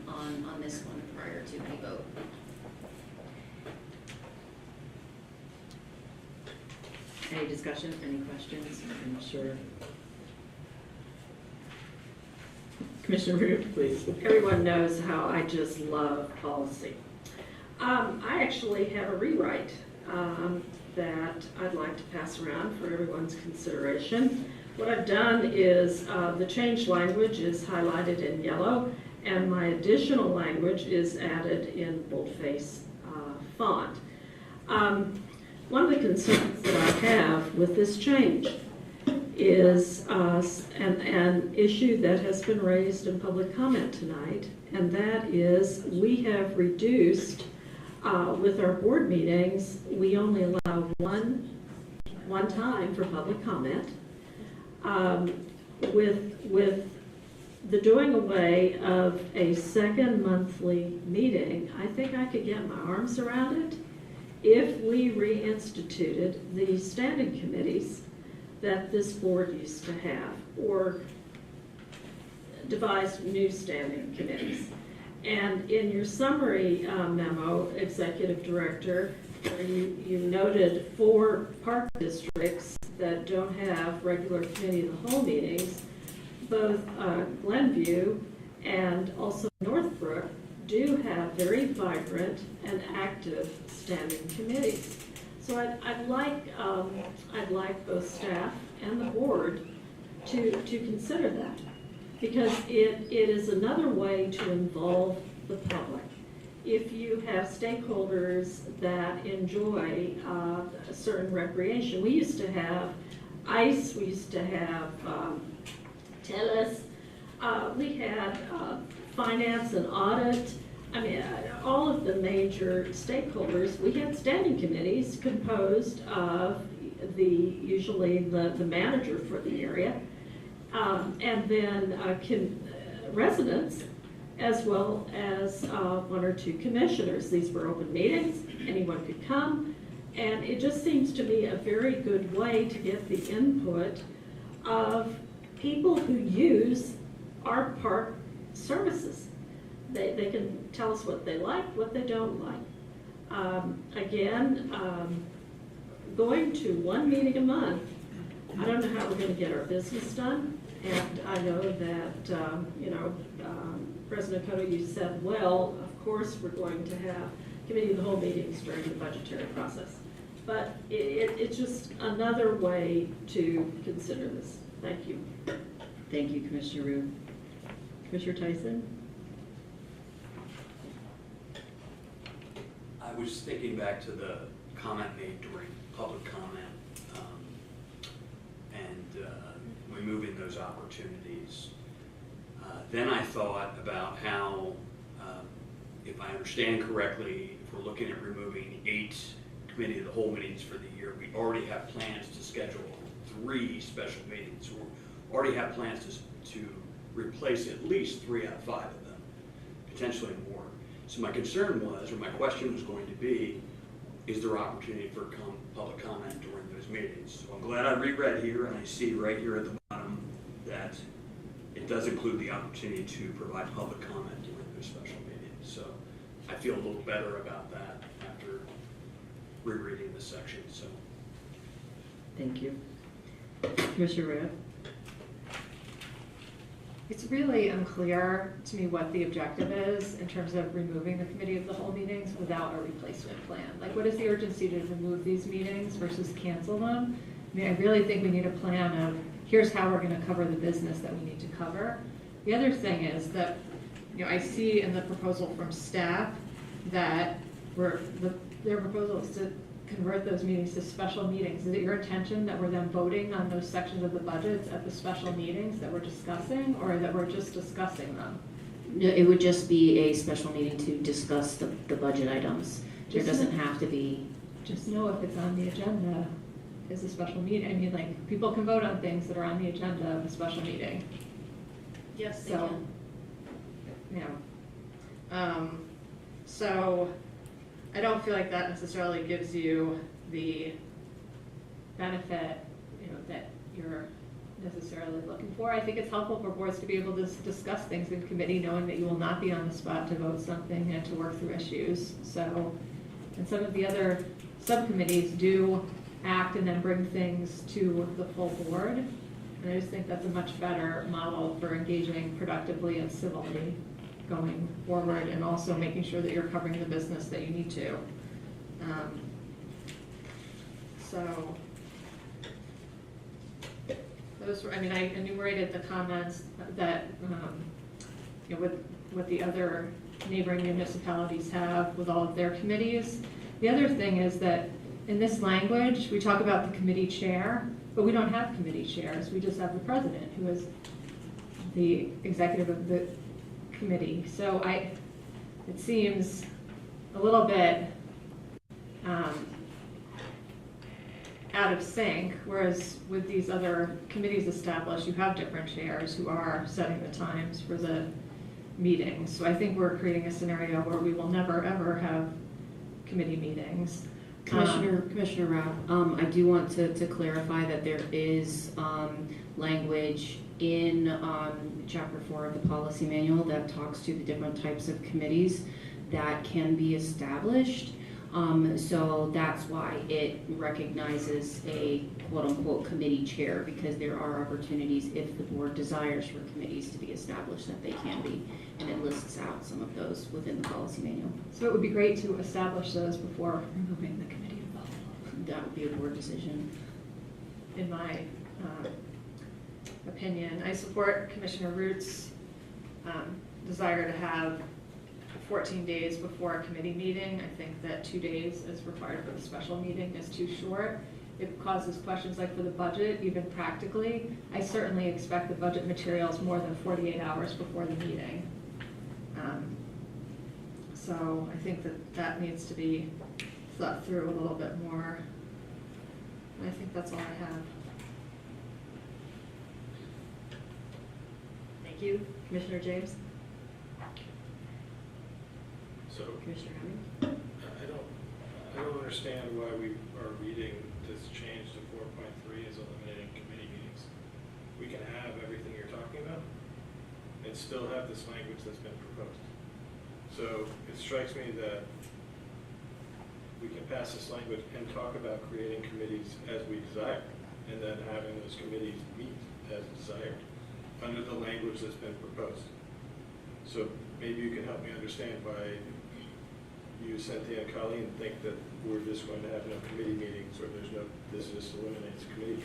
on this one prior to any vote. Any discussion, any questions? I'm sure. Commissioner Root, please. Everyone knows how I just love policy. I actually have a rewrite that I'd like to pass around for everyone's consideration. What I've done is the changed language is highlighted in yellow, and my additional language is added in boldface font. One of the concerns that I have with this change is an issue that has been raised in public comment tonight, and that is we have reduced, with our board meetings, we only allow one time for public comment. With the doing away of a second monthly meeting, I think I could get my arms around it if we reinstituted the standing committees that this board used to have, or devised new standing committees. And in your summary memo, Executive Director, you noted 4 park districts that don't have regular committee of the whole meetings. Both Glenview and also Northbrook do have very vibrant and active standing committees. So I'd like both staff and the board to consider that, because it is another way to involve the public. If you have stakeholders that enjoy a certain recreation, we used to have ice, we used to have tennis, we had finance and audit. I mean, all of the major stakeholders, we had standing committees composed of usually the manager for the area, and then residents, as well as 1 or 2 commissioners. These were open meetings, anyone could come, and it just seems to me a very good way to get the input of people who use our park services. They can tell us what they like, what they don't like. Again, going to 1 meeting a month, I don't know how we're going to get our business done. And I know that, President Koto, you said, well, of course, we're going to have committee of the whole meetings during the budgetary process. But it's just another way to consider this. Thank you. Thank you, Commissioner Root. Commissioner Tyson? I was thinking back to the comment made during public comment, and removing those opportunities. Then I thought about how, if I understand correctly if we're looking at removing 8 committee of the whole meetings for the year, we already have plans to schedule 3 special meetings. We already have plans to replace at least 3 out of 5 of them, potentially more. So my concern was, or my question was going to be, is there opportunity for public comment during those meetings? So I'm glad I reread here, and I see right here at the bottom that it does include the opportunity to provide public comment during those special meetings. So I feel a little better about that after rereading this section. So Thank you. Commissioner Rea? It's really unclear to me what the objective is in terms of removing the committee of the whole meetings without a replacement plan. Like, what is the urgency to remove these meetings versus cancel them? I mean, I really think we need a plan of, here's how we're gonna cover the business that we need to cover. The other thing is that, I see in the proposal from staff that their proposal is to convert those meetings to special meetings. Is it your intention that we're then voting on those sections of the budgets at the special meetings that we're discussing, or that we're just discussing them? No, it would just be a special meeting to discuss the budget items. There doesn't have to be. Just know if it's on the agenda as a special meeting. I mean, like, people can vote on things that are on the agenda of a special meeting. Yes, they So, can. So I don't feel like that necessarily gives you the benefit, that you're necessarily looking for. I think it's helpful for boards to be able to discuss things in committee, knowing that you will not be on the spot to vote something and to work through issues. So, and some of the other subcommittees do act and then bring things to the full board. And I just think that's a much better model for engaging productively and civilly going forward, and also making sure that you're covering the business that you need to. So those were, I enumerated the comments that, with what the other neighboring municipalities have with all of their committees. The other thing is that in this language, we talk about the committee chair, but we don't have committee chairs. We just have the president, who is the executive of the committee. So it seems a little bit out of sync, whereas with these other committees established, you have different chairs who are setting the times for the meetings. So I think we're creating a scenario where we will never, ever have committee meetings. Commissioner Rapp, I do want to clarify that there is language in Chapter 4 of the policy manual that talks to the different types of committees that can be established. So that's why it recognizes a quote-unquote committee chair, because there are opportunities, if the board desires for committees to be established, that they can be, and it lists out some of those within the policy manual. So it would be great to establish those before removing the committee of the whole. That would be a board decision. In my opinion, I support Commissioner Root's desire to have 14 days before a committee meeting. I think that 2 days as required for the special meeting is too short. It causes questions like for the budget, even practically. I certainly expect the budget materials more than 48 hours before the meeting. So I think that needs to be thought through a little bit more. And I think that's all I have. Thank you. Commissioner James? So, Commissioner Henry? I don't understand why we are reading this change to 4.3 as eliminating committee meetings. We can have everything you're talking about and still have this language that's been proposed. So it strikes me that we can pass this language and talk about creating committees as we desire, and then having those committees meet as desired under the language that's been proposed. So maybe you can help me understand why you, Cynthia and Colleen, think that we're just going to have no committee meetings, or this just eliminates committee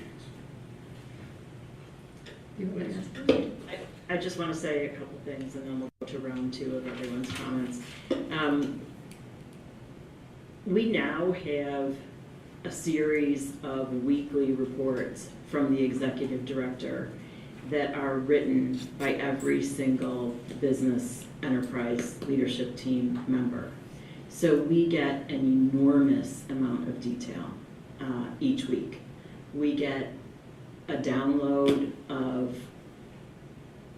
meetings. I just want to say a couple things, and then we'll go to round 2 of everyone's comments. We now have a series of weekly reports from the executive director that are written by every single business enterprise leadership team member. So we get an enormous amount of detail each week. We get a download of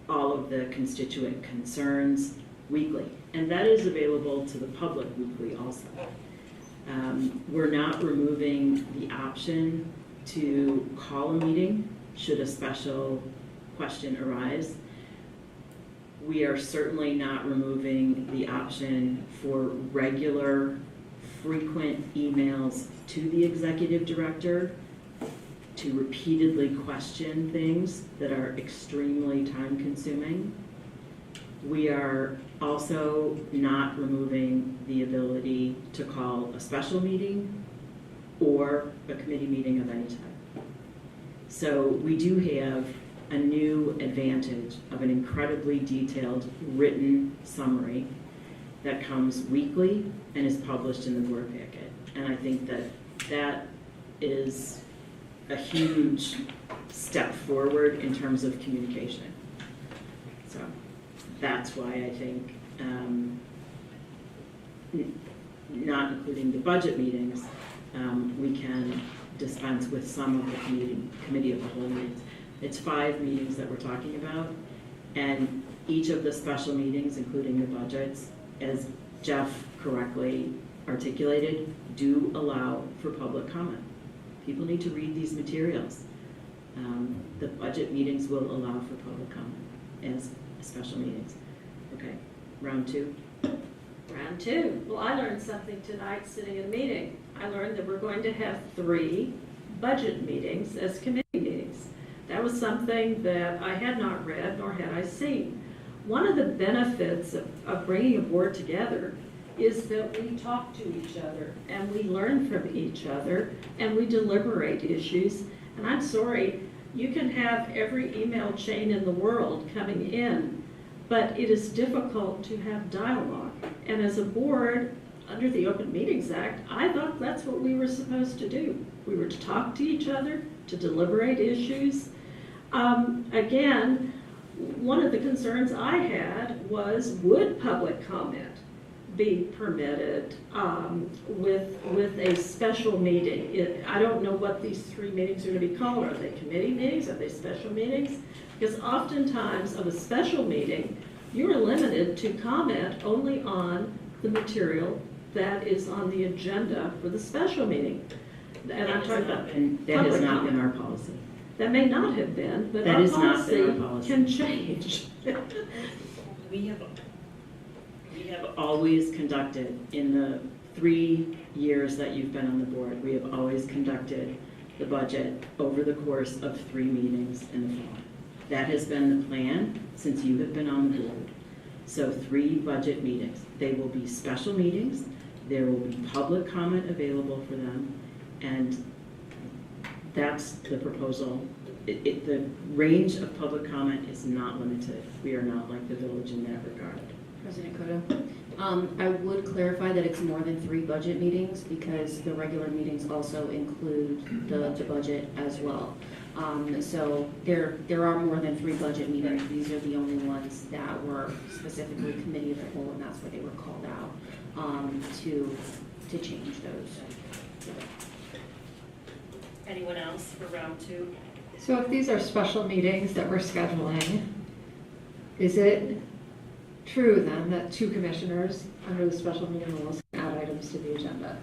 all of the constituent concerns weekly, and that is available to the public weekly also. We're not removing the option to call a meeting should a special question arise. We are certainly not removing the option for regular, frequent emails to the executive director to repeatedly question things that are extremely time-consuming. We are also not removing the ability to call a special meeting or a committee meeting of any type. So we do have a new advantage of an incredibly detailed written summary that comes weekly and is published in the board packet. And I think that that is a huge step forward in terms of communication. So that's why I think not including the budget meetings, we can dispense with some of the committee of the whole meetings. It's 5 meetings that we're talking about, and each of the special meetings, including the budgets, as Jeff correctly articulated, do allow for public comment. People need to read these materials. The budget meetings will allow for public comment as special meetings. Okay, round 2. Round 2. Well, I learned something tonight sitting in a meeting. I learned that we're going to have 3 budget meetings as committee meetings. That was something that I had not read nor had I seen. One of the benefits of bringing a board together is that we talk to each other and we learn from each other and we deliberate issues. And I'm sorry, you can have every email chain in the world coming in, but it is difficult to have dialogue. And as a board, under the Open Meetings Act, I thought that's what we were supposed to do. We were to talk to each other, to deliberate issues. Again, one of the concerns I had was, would public comment be permitted with a special meeting? I don't know what these 3 meetings are going to be called. Are they committee meetings? Are they special meetings? Because oftentimes of a special meeting, you are limited to comment only on the material that is on the agenda for the special meeting. And I'm talking about that has not been our policy. That may not have been, but That our has not been our policy policy. can change. We have always conducted, in the 3 years that you've been on the board, we have always conducted the budget over the course of 3 meetings in the fall. That has been the plan since you have been on the board. So 3 budget meetings. They will be special meetings. There will be public comment available for them, and that's the proposal. The range of public comment is not limited. We are not like the village in that regard. President Cotto, I would clarify that it's more than 3 budget meetings because the regular meetings also include the budget as well. So there are more than 3 budget meetings. These are the only ones that were specifically committee of the whole, and that's why they were called out to change those. Anyone else for round 2? So if these are special meetings that we're scheduling, is it true then that 2 commissioners under the special meeting rules can add items to the agenda?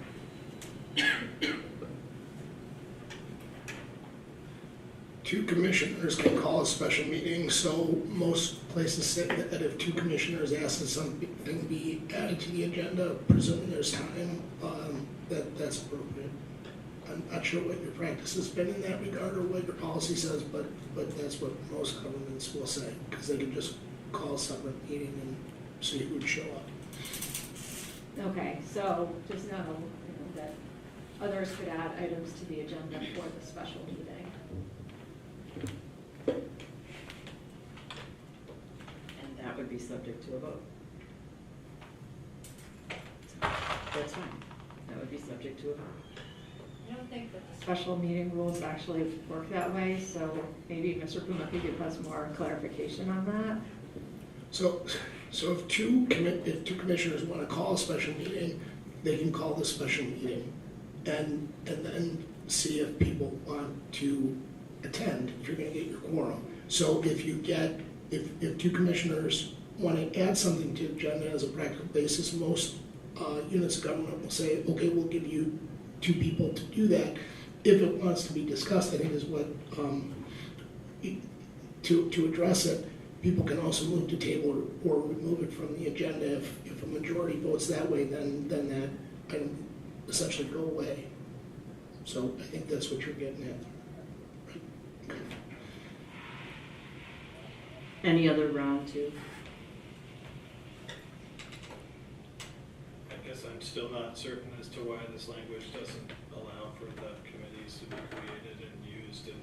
Two commissioners can call a special meeting, so most places say that if 2 commissioners ask that something be added to the agenda, presuming there's time, that's appropriate. I'm not sure what your practice has been in that regard or what your policy says, but that's what most governments will say, because they can just call a separate meeting and see who would show up. Okay, so just know that others could add items to the agenda for the special meeting. And that would be subject to a vote. So that's fine. That would be subject to a vote. I don't think that the special meeting rules actually work that way, so maybe Mr. Puma could give us more clarification on that. So if two commissioners want to call a special meeting, they can call the special meeting and then see if people want to attend, if you're gonna get your quorum. So if you get, if two commissioners want to add something to the agenda as a practical basis, most units of government will say, okay, we'll give you 2 people to do that. If it wants to be discussed, I think is what, to address it, people can also move to table or remove it from the agenda. If a majority votes that way, then that item essentially go away. So I think that's what you're getting at. Any other round 2? I guess I'm still not certain as to why this language doesn't allow for the committees to be created and used in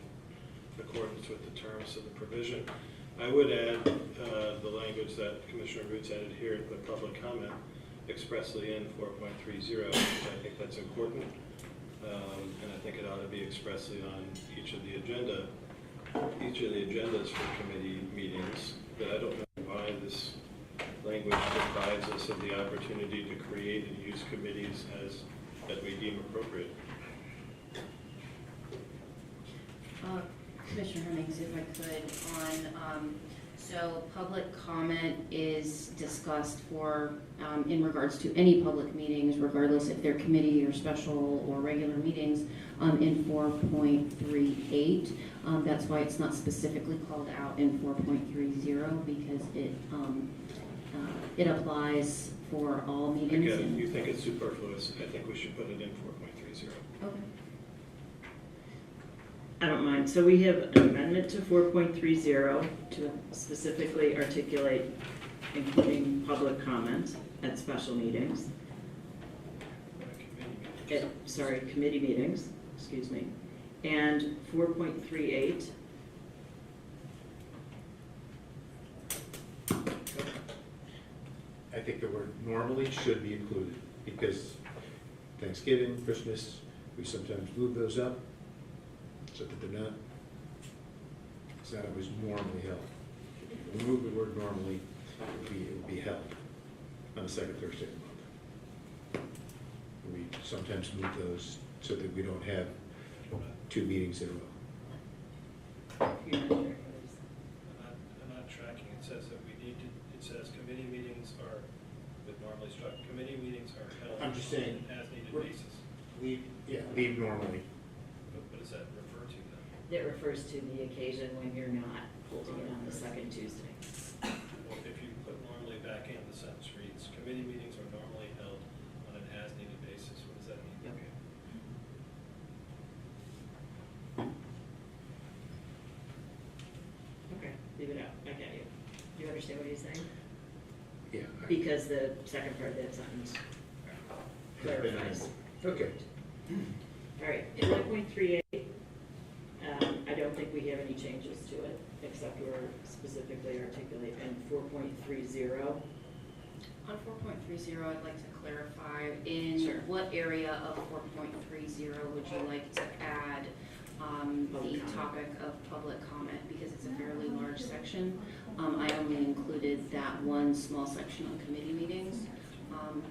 accordance with the terms of the provision. I would add the language that Commissioner Roots added here, the public comment expressly in 4.30, which I think that's important. And I think it ought to be expressly on each of the agendas for committee meetings. But I don't know why this language deprives us of the opportunity to create and use committees that we deem appropriate. Commissioner Hemmings, if I could, so public comment is discussed for, in regards to any public meetings, regardless if they're committee or special or regular meetings, in 4.38. That's why it's not specifically called out in 4.30, because it applies for all meetings. Again, you think it's superfluous. I think we should put it in 4.30. Okay. I don't mind. So we have an amendment to 4.30 to specifically articulate including public comment at special meetings. Committee meetings, excuse me. And 4.38. I think the word normally should be included, because Thanksgiving, Christmas, we sometimes move those up so that they're not, it's not always normally held. If we remove the word normally, it would be held on the second Thursday of the month. We sometimes move those so that we don't have 2 meetings in a row. I'm not tracking. It says that it says committee meetings are, with normally struck, committee meetings are held I'm just saying, on an as-needed basis. Leave normally. What does that refer to then? It refers to the occasion when you're not holding it on the second Tuesday. Well, if you put normally back in, the sentence reads, committee meetings are normally held on an as-needed basis. What does that mean? Okay. Okay, leave it out. I get you. Do you understand what he's saying? Yeah. Because the second part of that sentence clarifies. Okay. All right, in 1.38, I don't think we have any changes to it, except we're specifically articulating in 4.30. On 4.30, I'd like to clarify, in Sure. what area of 4.30 would you like to add the topic of public comment? Because it's a fairly large section. I only included that one small section on committee meetings,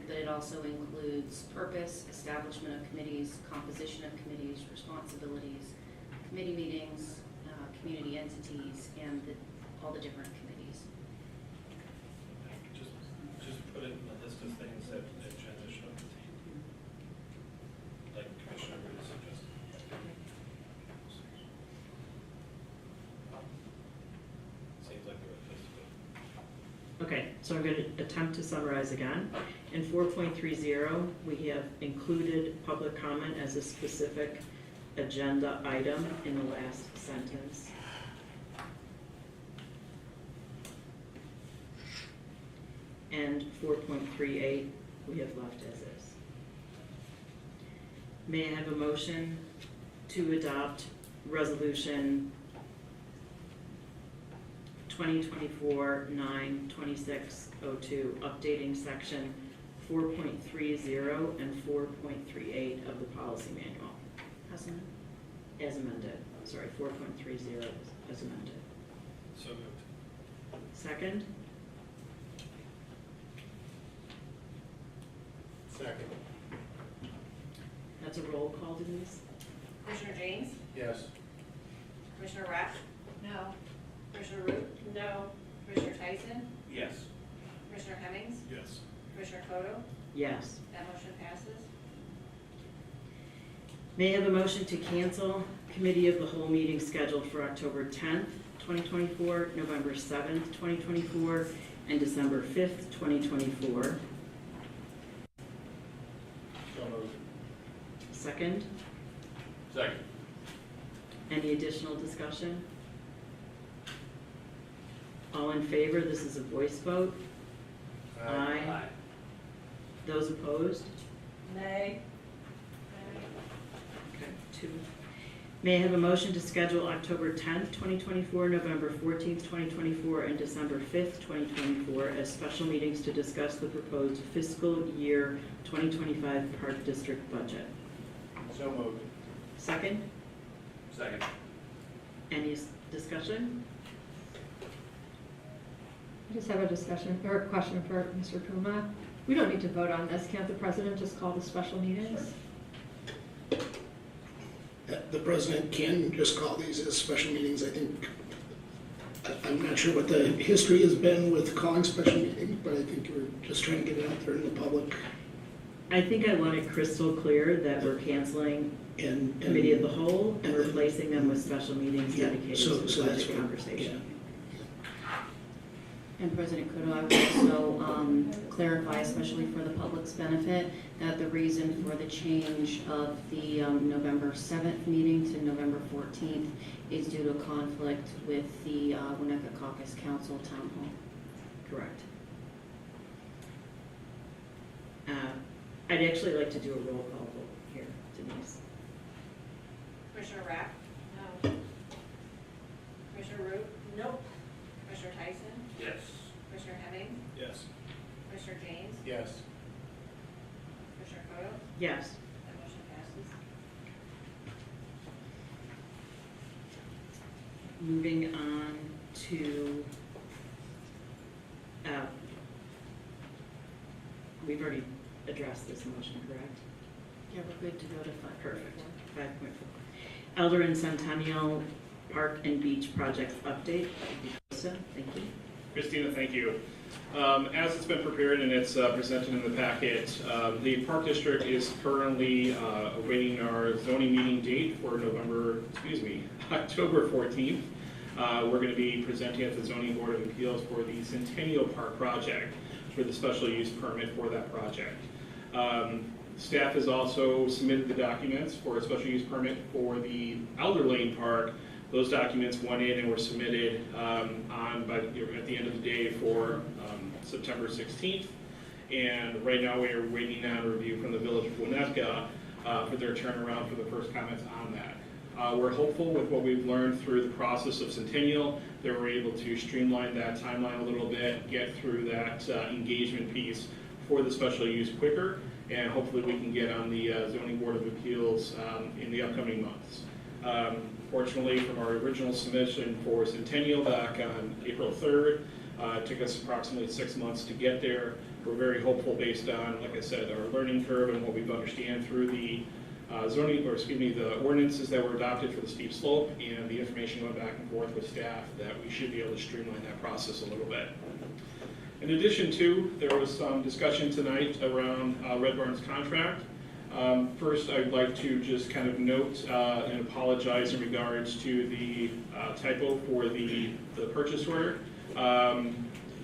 but it also includes purpose, establishment of committees, composition of committees, responsibilities, committee meetings, community entities, and all the different committees. Just put it in the list of things that transition up to team, like Commissioner Wood suggested. Seems like the right place to put it. Okay, so I'm going to attempt to summarize again. In 4.30, we have included public comment as a specific agenda item in the last sentence. And 4.38, we have left as is. May I have a motion to adopt resolution 2024-9-2602, updating section 4.30 and 4.38 of the policy manual? As amended. Sorry, 4.30 as amended. So moved. Second? Second. That's a roll call, Denise? Commissioner James? Yes. Commissioner Rapp? No. Commissioner Root? No. Commissioner Tyson? Yes. Commissioner Hemmings? Yes. Commissioner Koto? Yes. That motion passes. May I have a motion to cancel committee of the whole meeting scheduled for October 10th, 2024, November 7th, 2024, and December 5th, 2024. So moved. Second, Second. any additional discussion? All in favor, this is a voice vote. Aye. Those opposed? Nay. Okay, 2. May I have a motion to schedule October 10th, 2024, November 14th, 2024, and December 5th, 2024 as special meetings to discuss the proposed fiscal year 2025 Park District budget? So moved. Second, Second. any discussion? I just have a discussion, or a question for Mr. Puma. We don't need to vote on this. Can't the president just call the special meetings? The president can just call these as special meetings, I think. I'm not sure what the history has been with calling special meetings, but I think we're just trying to get it out there in the public. I think I want it crystal clear that we're canceling And committee of the whole and replacing them with special meetings Yeah, dedicated so to the that's budget what- conversation. And President Kudo, I would also clarify, especially for the public's benefit, that the reason for the change of the November 7th meeting to November 14th is due to a conflict with the Winnetka Caucus Council Town Hall. Correct. I'd actually like to do a roll call vote here, Denise. Commissioner Rapp? No. Commissioner Root? Nope. Commissioner Tyson? Yes. Commissioner Hemmings? Yes. Commissioner James? Yes. Commissioner Koto? Yes. That motion passes. Moving on to, we've already addressed this motion, correct? Yeah, we're good to go to 5. Perfect. 5.4. Elder and Centennial Park and Beach Project update. Krista, thank you. Christina, thank you. As it's been prepared and it's presented in the packet, the Park District is currently awaiting our zoning meeting date for October 14th. We're going to be presenting at the Zoning Board of Appeals for the Centennial Park project for the special use permit for that project. Staff has also submitted the documents for a special use permit for the Elder Lane Park. Those documents went in and were submitted at the end of the day for September 16th. And right now we are waiting on a review from the Village of Winnetka for their turnaround for the first comments on that. We're hopeful with what we've learned through the process of Centennial that we're able to streamline that timeline a little bit, get through that engagement piece for the special use quicker, and hopefully we can get on the Zoning Board of Appeals in the upcoming months. Fortunately, from our original submission for Centennial back on April 3rd, it took us approximately 6 months to get there. We're very hopeful based on, like I said, our learning curve and what we've understand through the the ordinances that were adopted for the steep slope and the information went back and forth with staff that we should be able to streamline that process a little bit. In addition to, there was some discussion tonight around Red Barn's contract. First, I'd like to just kind of note and apologize in regards to the typo for the purchase order.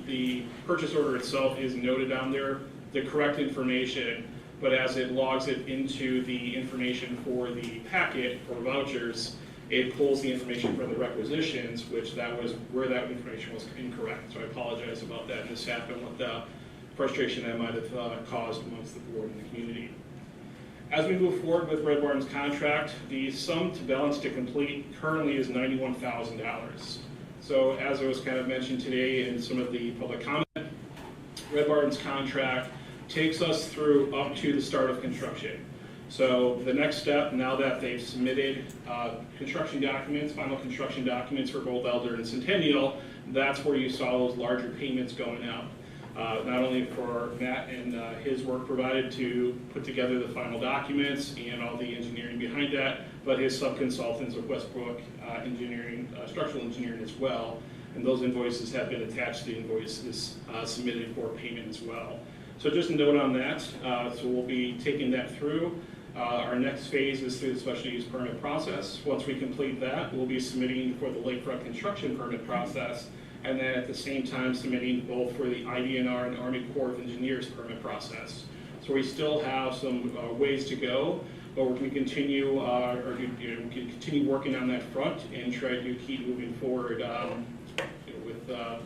The purchase order itself is noted on there, the correct information, but as it logs it into the information for the packet for vouchers, it pulls the information for the requisitions, which that was where that information was incorrect. So I apologize about that. This happened with the frustration that might have caused amongst the board and the community. As we move forward with Red Barn's contract, the sum to balance to complete currently is $91,000. So as it was kind of mentioned today in some of the public comment, Red Barn's contract takes us through up to the start of construction. So the next step, now that they've submitted construction documents, final construction documents for both Elder and Centennial, that's where you saw those larger payments going out. not only for Matt and his work provided to put together the final documents and all the engineering behind that, but his sub-consultants of Westbrook Engineering, Structural Engineering as well. And those invoices have been attached to the invoices submitted for payment as well. So just a note on that. So we'll be taking that through. Our next phase is through the special use permit process. Once we complete that, we'll be submitting for the lakefront construction permit process, and then at the same time submitting both for the IDNR and Army Corps of Engineers permit process. So we still have some ways to go, but we continue, we can continue working on that front and try to keep moving forward with a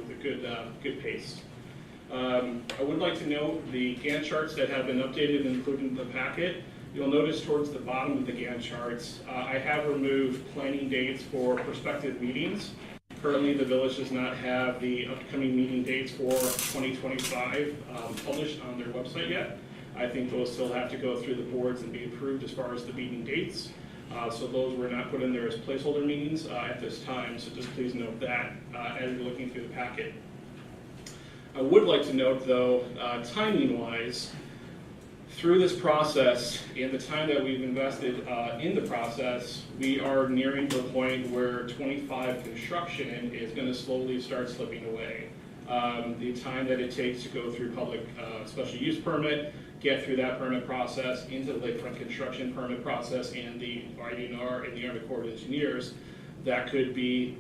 good pace. I would like to note the Gantt charts that have been updated and included in the packet. You'll notice towards the bottom of the Gantt charts, I have removed planning dates for prospective meetings. Currently, the village does not have the upcoming meeting dates for 2025 published on their website yet. I think those still have to go through the boards and be approved as far as the meeting dates. So those were not put in there as placeholder meetings at this time, so just please note that as you're looking through the packet. I would like to note, though, timing-wise, through this process and the time that we've invested in the process, we are nearing the point where 25 construction is going to slowly start slipping away. The time that it takes to go through public special use permit, get through that permit process, into the lakefront construction permit process, and the IDNR and the Army Corps of Engineers, that could be,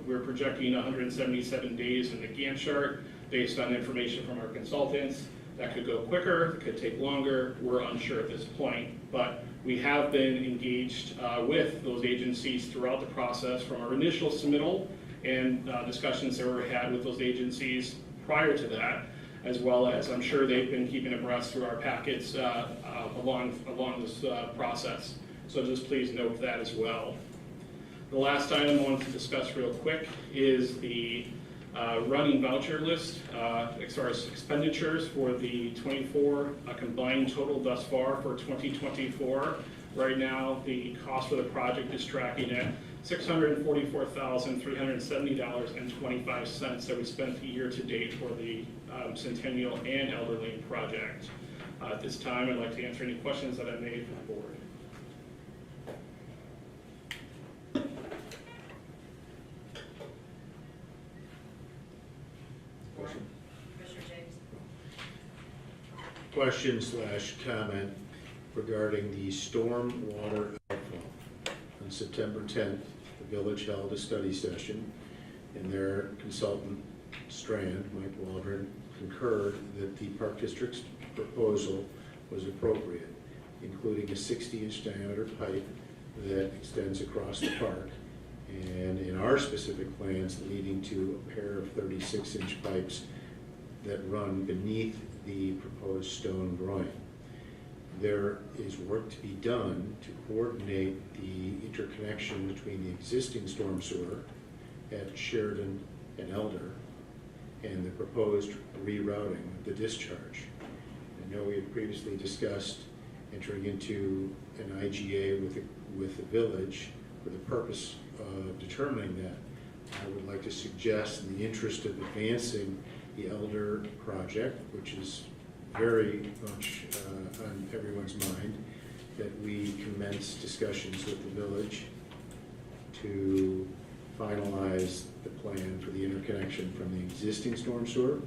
we're projecting 177 days in the Gantt chart based on information from our consultants. That could go quicker, it could take longer, we're unsure at this point, but we have been engaged with those agencies throughout the process from our initial submittal and discussions that were had with those agencies prior to that, as well as I'm sure they've been keeping abreast through our packets along this process. So just please note that as well. The last item I wanted to discuss real quick is the running voucher list as far as expenditures for the 24 combined total thus far for 2024. Right now, the cost for the project is tracking at $644,370.25 that we spent year to date for the Centennial and Elder Lane project. At this time, I'd like to answer any questions that I may have for the board. Commissioner James? Question/comment regarding the storm water outflow. On September 10th, the village held a study session, and their consultant, Strand, Mike Waldron, concurred that the Park District's proposal was appropriate, including a 60-inch diameter pipe that extends across the park, and in our specific plans, leading to a pair of 36-inch pipes that run beneath the proposed stone groin. There is work to be done to coordinate the interconnection between the existing storm sewer at Sheridan and Elder and the proposed rerouting of the discharge. I know we had previously discussed entering into an IGA with the village for the purpose of determining that. I would like to suggest, in the interest of advancing the Elder project, which is very much on everyone's mind, that we commence discussions with the village to finalize the plan for the interconnection from the existing storm sewer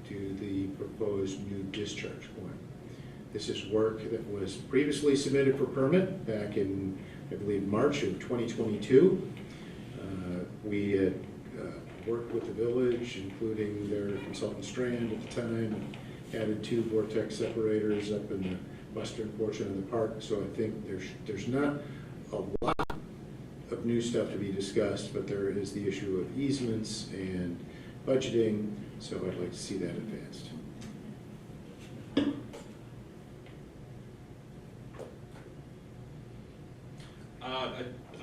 to the proposed new discharge point. This is work that was previously submitted for permit back in, I believe, March of 2022. We had worked with the village, including their consultant Strand at the time, added 2 vortex separators up in the western portion of the park. So I think there's not a lot of new stuff to be discussed, but there is the issue of easements and budgeting, so I'd like to see that advanced.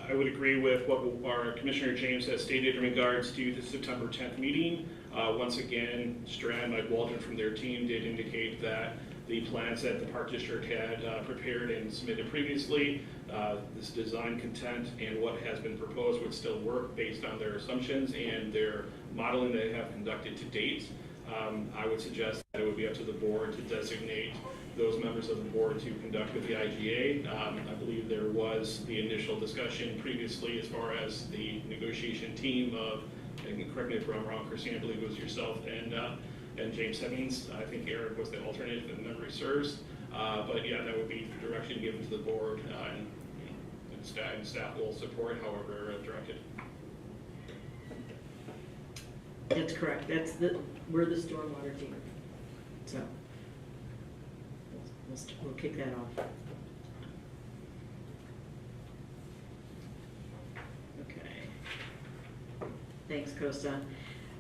I would agree with what our Commissioner James has stated in regards to the September 10th meeting. Once again, Strand, Mike Waldron from their team did indicate that the plans that the Park District had prepared and submitted previously, this design content and what has been proposed would still work based on their assumptions and their modeling they have conducted to date. I would suggest that it would be up to the board to designate those members of the board to conduct with the IGA. I believe there was the initial discussion previously as far as the negotiation team of, and correct me if I'm wrong, Christine, I believe it was yourself and James Hemmings. I think Eric was the alternate if memory serves. But yeah, that would be direction given to the board, and staff will support however directed. That's correct. We're the stormwater team. So we'll kick that off. Okay. Thanks, Costa.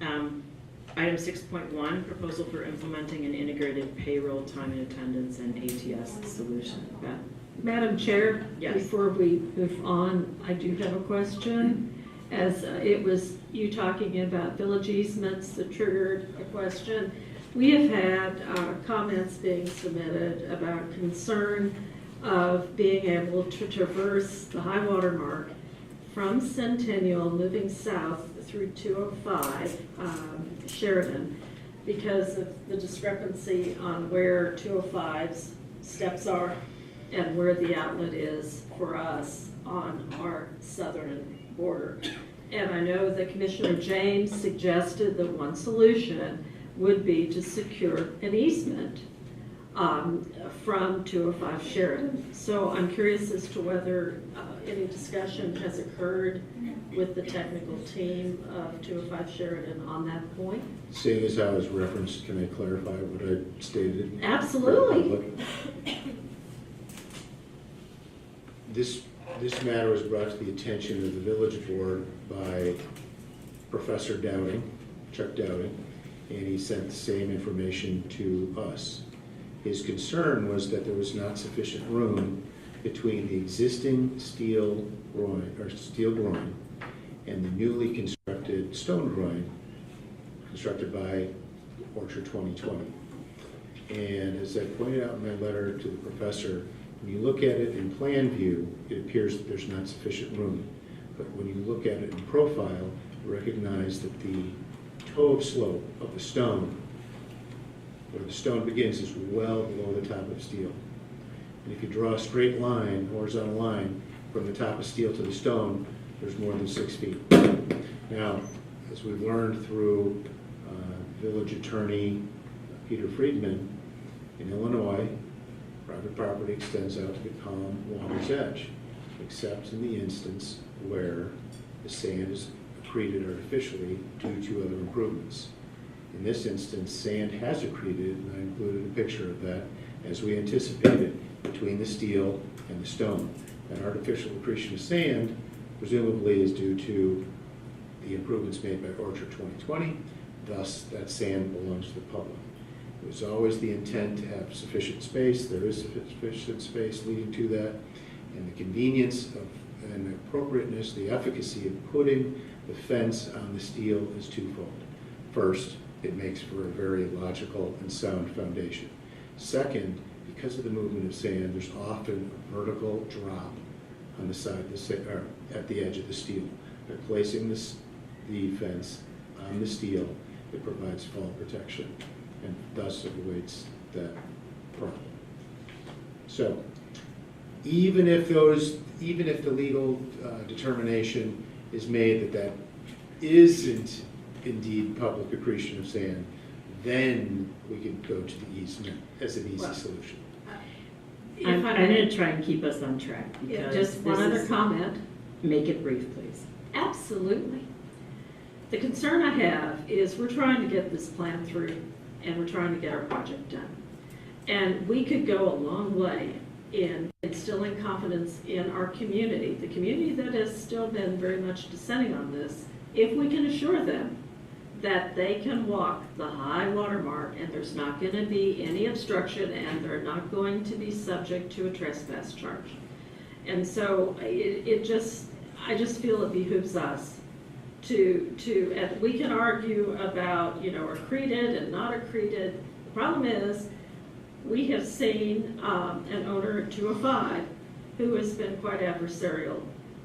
Item 6.1, proposal for implementing an integrated payroll, time and attendance, and ATS solution. Beth? Madam Chair, Yes. before we move on, I do have a question. As it was you talking about village easements that triggered a question, we have had comments being submitted about concern of being able to traverse the high water mark from Centennial moving south through 205 Sheridan because of the discrepancy on where 205's steps are and where the outlet is for us on our southern border. And I know that Commissioner James suggested that one solution would be to secure an easement from 205 Sheridan. So I'm curious as to whether any discussion has occurred with the technical team of 205 Sheridan on that point. Seeing as how it was referenced, can I clarify what I stated? Absolutely. This matter was brought to the attention of the village board by Professor Dowding, Chuck Dowding, and he sent the same information to us. His concern was that there was not sufficient room between the existing steel groin and the newly constructed stone groin constructed by Orchard 2020. And as I pointed out in my letter to the professor, when you look at it in plan view, it appears that there's not sufficient room. But when you look at it in profile, you recognize that the toe slope of the stone, where the stone begins, is well below the top of steel. And if you draw a straight line, horizontal line, from the top of steel to the stone, there's more than 6 feet. Now, as we've learned through village attorney Peter Friedman, in Illinois, private property extends out to the calm water's edge, except in the instance where the sand is accreted artificially due to other improvements. In this instance, sand has accreted, and I included a picture of that, as we anticipated, between the steel and the stone. That artificial accretion of sand presumably is due to the improvements made by Orchard 2020, thus that sand belongs to the public. It was always the intent to have sufficient space. There is sufficient space leading to that, and the convenience of and appropriateness, the efficacy of putting the fence on the steel is twofold. First, it makes for a very logical and sound foundation. Second, because of the movement of sand, there's often a vertical drop on the side of the or at the edge of the steel. By placing the fence on the steel, it provides fall protection and thus avoids that problem. So, even if the legal determination is made that isn't indeed public accretion of sand, then we could go to the easement as an easy solution. I'm going to try and keep us on track. Yeah, just one other comment. Make it brief, please. Absolutely. The concern I have is we're trying to get this plan through and we're trying to get our project done. And we could go a long way in instilling confidence in our community, the community that has still been very much dissenting on this, if we can assure them that they can walk the high water mark and there's not going to be any obstruction and they're not going to be subject to a trespass charge. And so I just feel it behooves us and we can argue about, accreted and not accreted. The problem is we have seen an owner at 205 who has been quite adversarial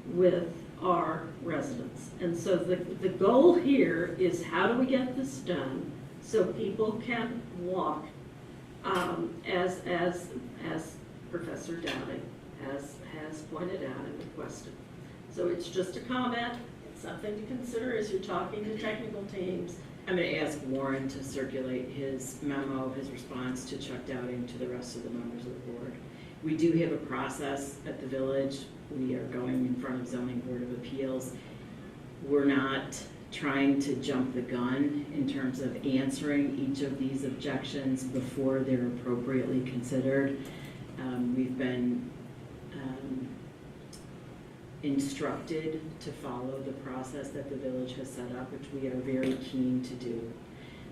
with our residents. And so the goal here is how do we get this done so people can walk, as Professor Downing has pointed out and requested. So it's just a comment, it's something to consider as you're talking to technical teams. I'm going to ask Warren to circulate his memo, his response to Chuck Dowding to the rest of the members of the board. We do have a process at the village. We are going in front of Zoning Board of Appeals. We're not trying to jump the gun in terms of answering each of these objections before they're appropriately considered. We've been instructed to follow the process that the village has set up, which we are very keen to do.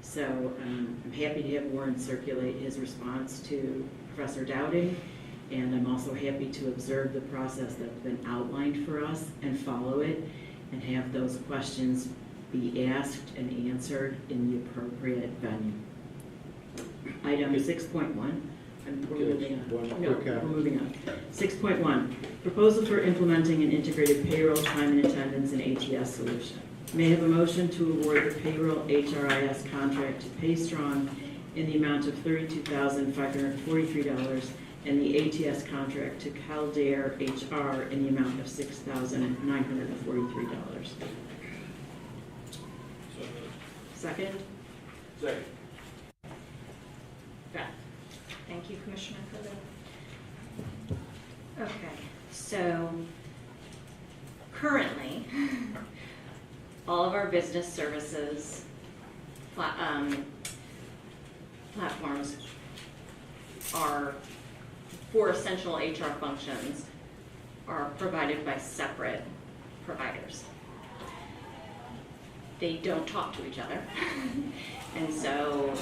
So I'm happy to have Warren circulate his response to Professor Dowding, and I'm also happy to observe the process that's been outlined for us and follow it and have those questions be asked and answered in the appropriate venue. Item 6.1. We're moving on. No, we're moving on. 6.1, proposal for implementing an integrated payroll, time and attendance, and ATS solution. May I have a motion to award the payroll HRIS contract to Paystrong in the amount of $32,543 and the ATS contract to Caldare HR in the amount of $6,943. Second? Second. Beth. Thank you, Commissioner Coder. Okay, so currently, all of our business services platforms are, for essential HR functions, are provided by separate providers. They don't talk to each other. And so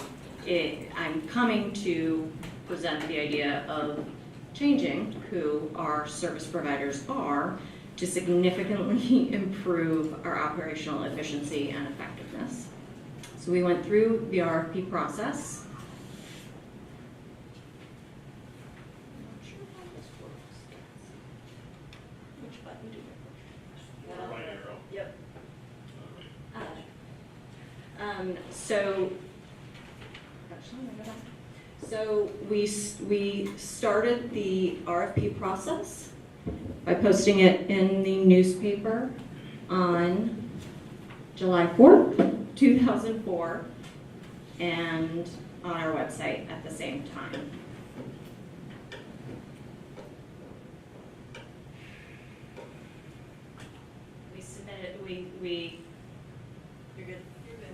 I'm coming to present the idea of changing who our service providers are to significantly improve our operational efficiency and effectiveness. So we went through the RFP process. Which button do we push? Right arrow. Yep. So we started the RFP process by posting it in the newspaper on July 4th, 2004, and on our website at the same time. We submitted, you're good.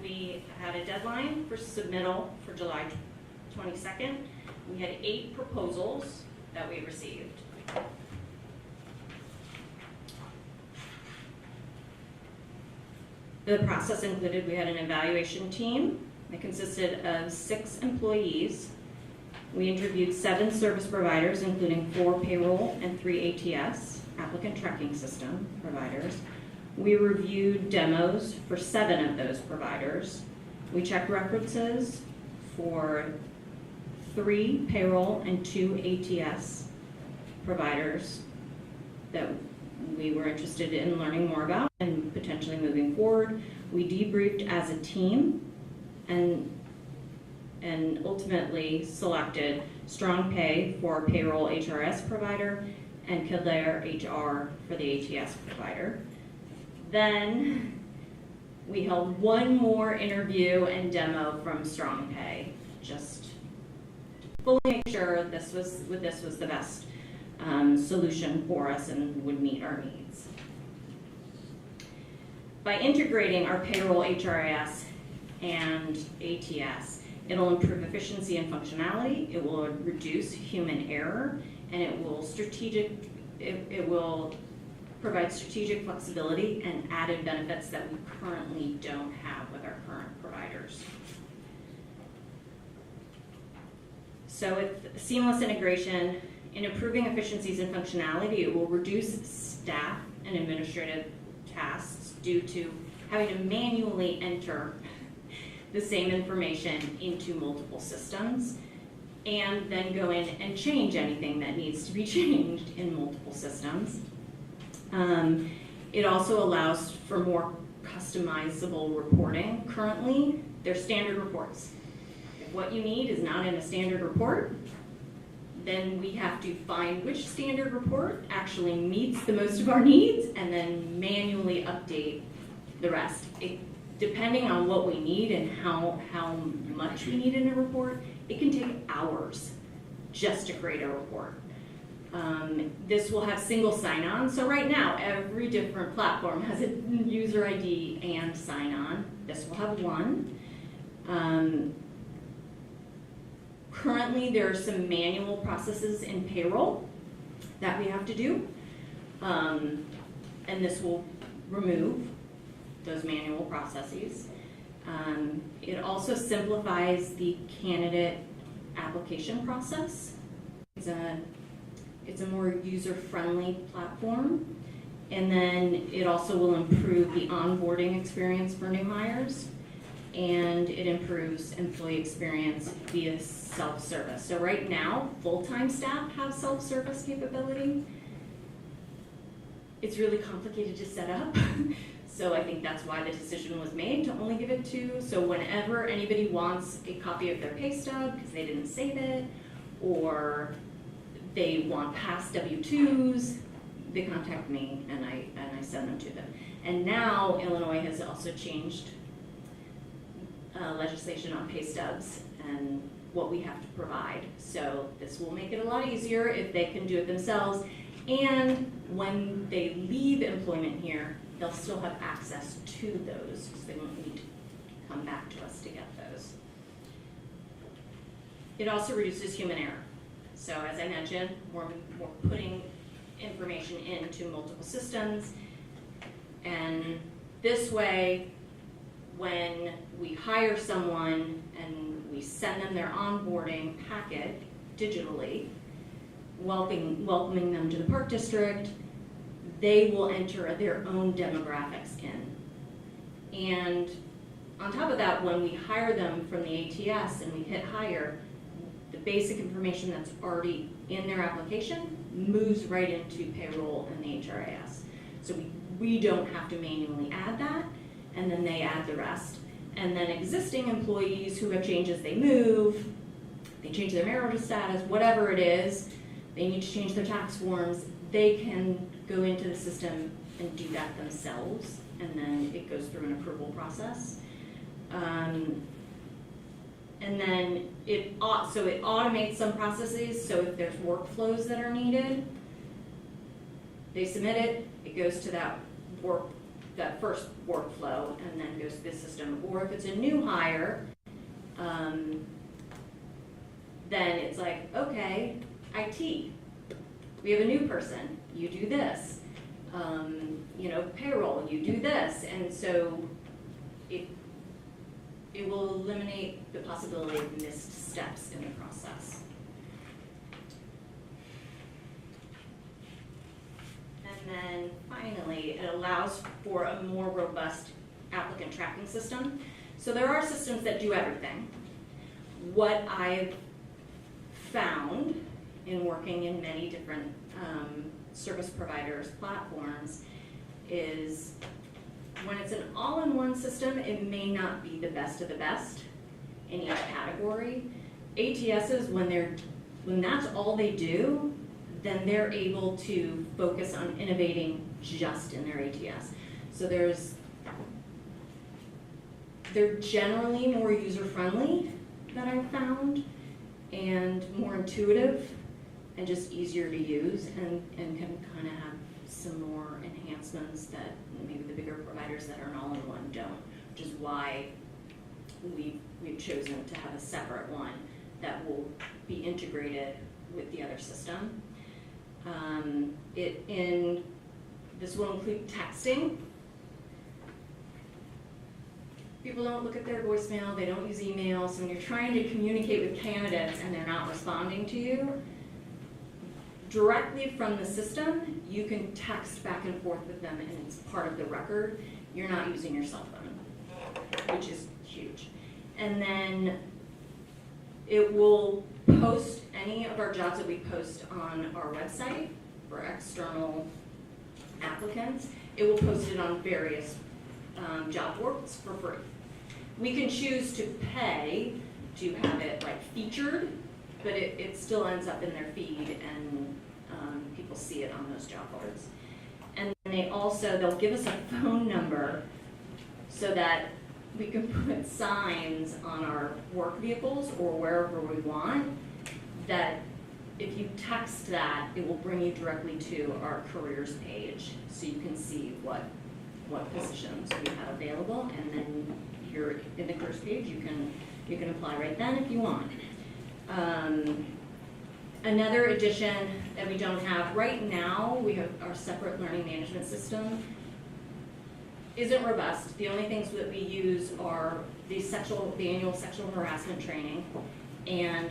We had a deadline for submittal for July 22nd. We had 8 proposals that we received. The process included, we had an evaluation team that consisted of 6 employees. We interviewed 7 service providers, including 4 payroll and 3 ATS, applicant tracking system providers. We reviewed demos for 7 of those providers. We checked references for 3 payroll and 2 ATS providers that we were interested in learning more about and potentially moving forward. We debriefed as a team and ultimately selected Strong Pay for our payroll HRS provider and Kildare HR for the ATS provider. Then we held one more interview and demo from Strong Pay, just to fully make sure this was the best solution for us and would meet our needs. By integrating our payroll HRIS and ATS, it'll improve efficiency and functionality, it will reduce human error, and it will provide strategic flexibility and added benefits that we currently don't have with our current providers. So with seamless integration, in improving efficiencies and functionality, it will reduce staff and administrative tasks due to having to manually enter the same information into multiple systems and then go in and change anything that needs to be changed in multiple systems. It also allows for more customizable reporting. Currently, they're standard reports. If what you need is not in a standard report, then we have to find which standard report actually meets the most of our needs and then manually update the rest. Depending on what we need and how much we need in a report, it can take hours just to create a report. This will have single sign-on. So right now, every different platform has a user ID and sign-on. This will have one. Currently, there are some manual processes in payroll that we have to do. And this will remove those manual processes. It also simplifies the candidate application process. It's a more user-friendly platform. And then it also will improve the onboarding experience for new hires. And it improves employee experience via self-service. So right now, full-time staff have self-service capability. It's really complicated to set up. So I think that's why the decision was made to only give it to. So whenever anybody wants a copy of their pay stub because they didn't save it, or they want past W-2s, they contact me and I send them to them. And now Illinois has also changed legislation on pay stubs and what we have to provide. So this will make it a lot easier if they can do it themselves. And when they leave employment here, they'll still have access to those because they won't need to come back to us to get those. It also reduces human error. So as I mentioned, we're putting information into multiple systems. And this way, when we hire someone and we send them their onboarding packet digitally, welcoming them to the Park District, they will enter their own demographics in. And on top of that, when we hire them from the ATS and we hit hire, the basic information that's already in their application moves right into payroll and the HRIS. So we don't have to manually add that, and then they add the rest. And then existing employees who have changes, they move, they change their marital status, whatever it is, they need to change their tax forms, they can go into the system and do that themselves, and then it goes through an approval process. And then it automates some processes, so if there's workflows that are needed, they submit it, it goes to that first workflow, and then goes to the system. Or if it's a new hire, then it's like, okay, IT, we have a new person, you do this. Payroll, you do this. And so it will eliminate the possibility of missed steps in the process. And then finally, it allows for a more robust applicant tracking system. So there are systems that do everything. What I've found in working in many different service providers' platforms is when it's an all-in-one system, it may not be the best of the best in each category. ATSs, when that's all they do, then they're able to focus on innovating just in their ATS. So they're generally more user-friendly than I've found, and more intuitive, and just easier to use, and can kind of have some more enhancements that maybe the bigger providers that are an all-in-one don't, which is why we've chosen to have a separate one that will be integrated with the other system. This will include texting. People don't look at their voicemail, they don't use email, so when you're trying to communicate with candidates and they're not responding to you, directly from the system, you can text back and forth with them and it's part of the record. You're not using your cell phone, which is huge. And then it will post any of our jobs that we post on our website for external applicants. It will post it on various job boards for free. We can choose to pay to have it like featured, but it still ends up in their feed and people see it on those job boards. And they'll give us a phone number so that we can put signs on our work vehicles or wherever we want, that if you text that, it will bring you directly to our careers page, so you can see what positions we have available, and then you're in the careers page, you can apply right then if you want. Another addition that we don't have right now, we have our separate learning management system. Isn't robust. The only things that we use are the annual sexual harassment training and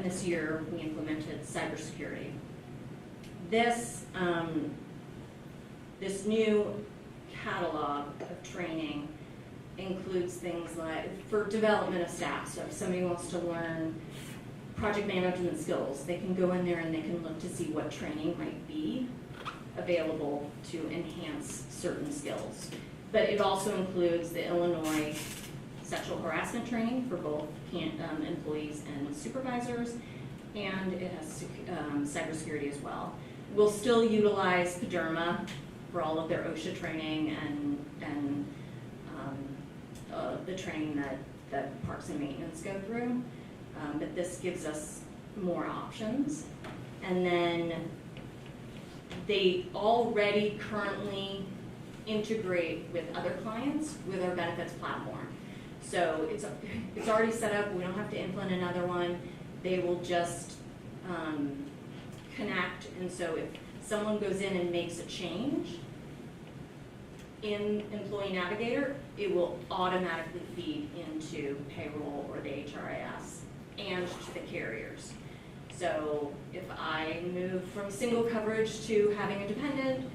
this year we implemented cybersecurity. This new catalog of training includes things like for development of staff. So if somebody wants to learn project management skills, they can go in there and they can look to see what training might be available to enhance certain skills. But it also includes the Illinois sexual harassment training for both employees and supervisors, and it has cybersecurity as well. We'll still utilize PDERMA for all of their OSHA training and the training that Parks and Maintenance go through, but this gives us more options. And then they already currently integrate with other clients with our benefits platform. So it's already set up, we don't have to implement another one. They will just connect, and so if someone goes in and makes a change in Employee Navigator, it will automatically feed into payroll or the HRIS and to the carriers. So if I move from single coverage to having a dependent,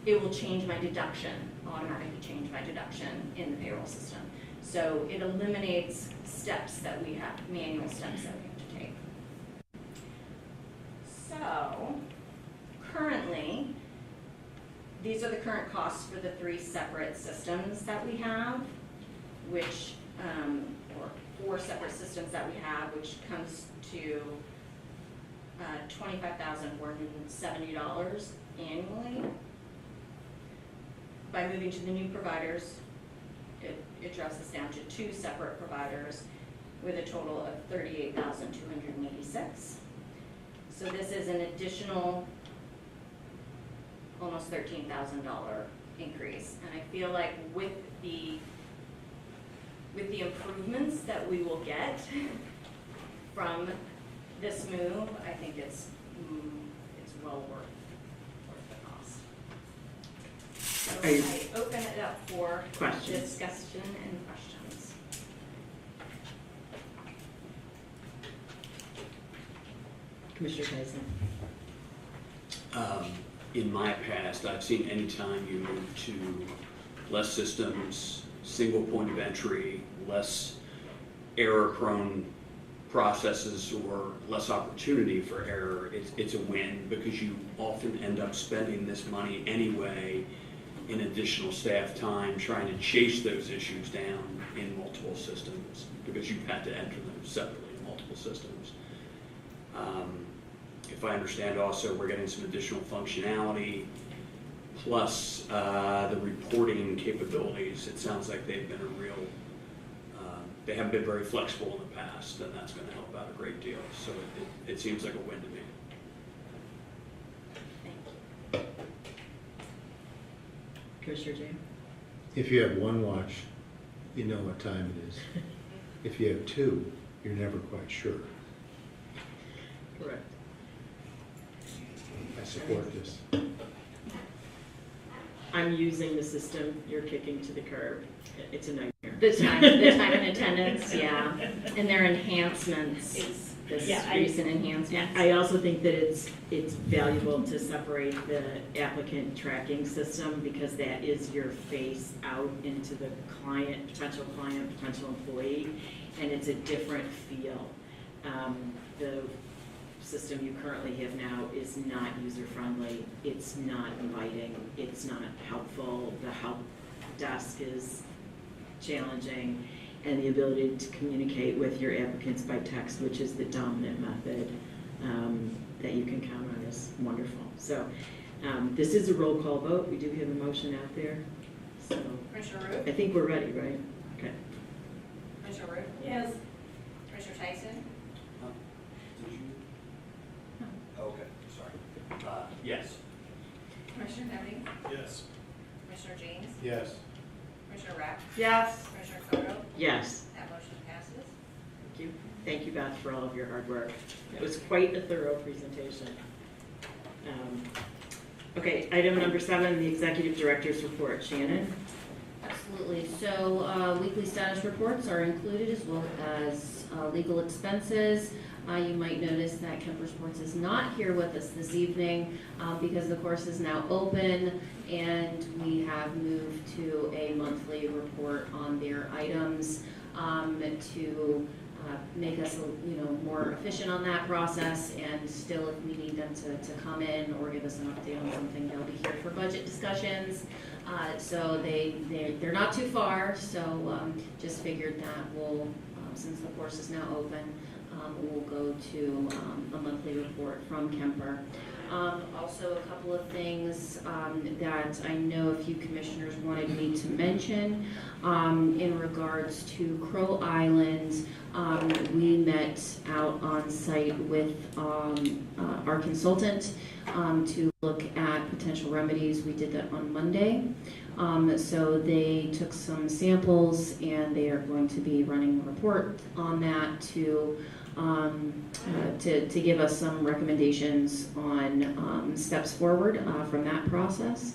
it will change my deduction, automatically change my deduction in the payroll system. So it eliminates steps that we have, manual steps that we have to take. So currently, these are the current costs for the 3 separate systems that we have, which, or 4 separate systems that we have, which comes to $25,470 annually. By moving to the new providers, it drops us down to 2 separate providers with a total of $38,286. So this is an additional almost $13,000 increase. And I feel like with the improvements that we will get from this move, I think it's well worth the cost. So I open it up for Questions. discussion and questions. Commissioner Tyson. In my past, I've seen anytime you move to less systems, single point of entry, less error-prone processes or less opportunity for error, it's a win, because you often end up spending this money anyway in additional staff time trying to chase those issues down in multiple systems, because you've had to enter them separately in multiple systems. If I understand also, we're getting some additional functionality, plus the reporting capabilities. It sounds like they've been a real, they haven't been very flexible in the past, and that's going to help out a great deal. So it seems like a win to me. Thank you. Commissioner James. If you have one watch, you know what time it is. If you have 2, you're never quite sure. Correct. I support this. I'm using the system you're kicking to the curb. It's a nightmare. The time and attendance, yeah, and their enhancements, this recent enhancements. I also think that it's valuable to separate the applicant tracking system, because that is your face out into the client, potential employee, and it's a different feel. The system you currently have now is not user-friendly, it's not inviting, it's not helpful. The help desk is challenging, and the ability to communicate with your applicants by text, which is the dominant method that you can count on, is wonderful. So this is a roll call vote. We do have a motion out there. So Commissioner Root? I think we're ready, right? Okay. Commissioner Root? Yes. Commissioner Tyson? Did you? Okay, sorry. Yes. Commissioner Henry? Yes. Commissioner James? Yes. Commissioner Rapp? Yes. Commissioner Soto? Yes. That motion passes. Thank you. Thank you, Beth, for all of your hard work. It was quite a thorough presentation. Okay, item number 7, the executive director's report. Shannon? Absolutely. So weekly status reports are included, as well as legal expenses. You might notice that Kemper Sports is not here with us this evening because the course is now open, and we have moved to a monthly report on their items to make us more efficient on that process. And still, if we need them to come in or give us an update on something, they'll be here for budget discussions. So they're not too far, so just figured that we'll, since the course is now open, we'll go to a monthly report from Kemper. Also, a couple of things that I know a few commissioners wanted me to mention in regards to Crow Island. We met out on site with our consultant to look at potential remedies. We did that on Monday. So they took some samples, and they are going to be running a report on that to give us some recommendations on steps forward from that process.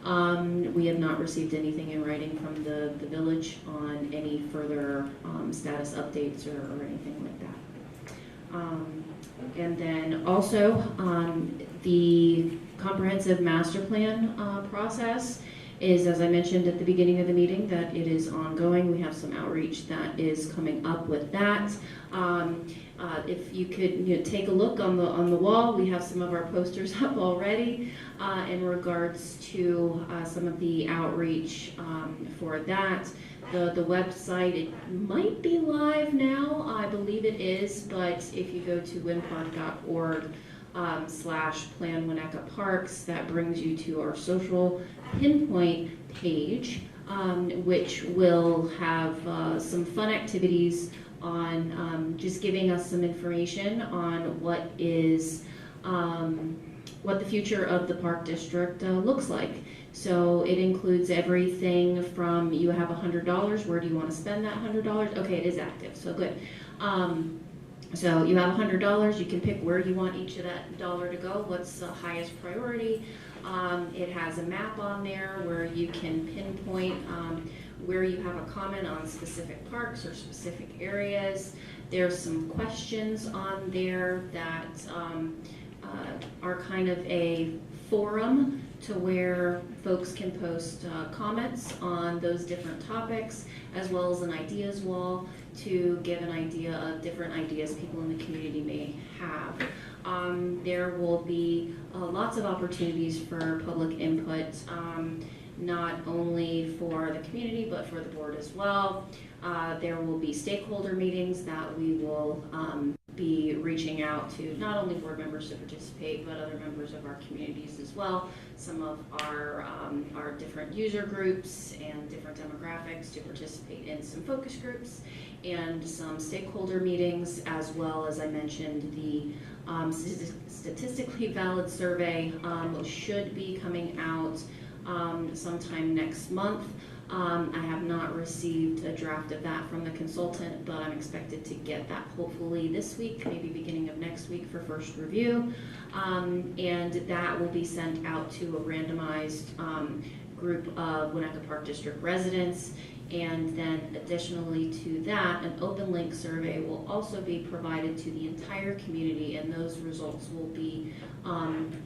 We have not received anything in writing from the village on any further status updates or anything like that. And then also the comprehensive master plan process is, as I mentioned at the beginning of the meeting, that it is ongoing. We have some outreach that is coming up with that. If you could take a look on the wall, we have some of our posters up already in regards to some of the outreach for that. The website, it might be live now, I believe it is, but if you go to winpark.org /Plan Winnetka Parks, that brings you to our social pinpoint page, which will have some fun activities on just giving us some information on what the future of the park district looks like. So it includes everything from, you have $100, where do you want to spend that $100? Okay, it is active, so good. So you have $100, you can pick where you want each of that dollar to go, what's the highest priority. It has a map on there where you can pinpoint where you have a comment on specific parks or specific areas. There's some questions on there that are kind of a forum to where folks can post comments on those different topics, as well as an ideas wall to give an idea of different ideas people in the community may have. There will be lots of opportunities for public input, not only for the community, but for the board as well. There will be stakeholder meetings that we will be reaching out to not only board members to participate, but other members of our communities as well. Some of our different user groups and different demographics to participate in some focus groups and some stakeholder meetings, as well as I mentioned, the statistically valid survey should be coming out sometime next month. I have not received a draft of that from the consultant, but I'm expected to get that hopefully this week, maybe beginning of next week for first review. And that will be sent out to a randomized group of Winnetka Park District residents. And then additionally to that, an open link survey will also be provided to the entire community, and those results will be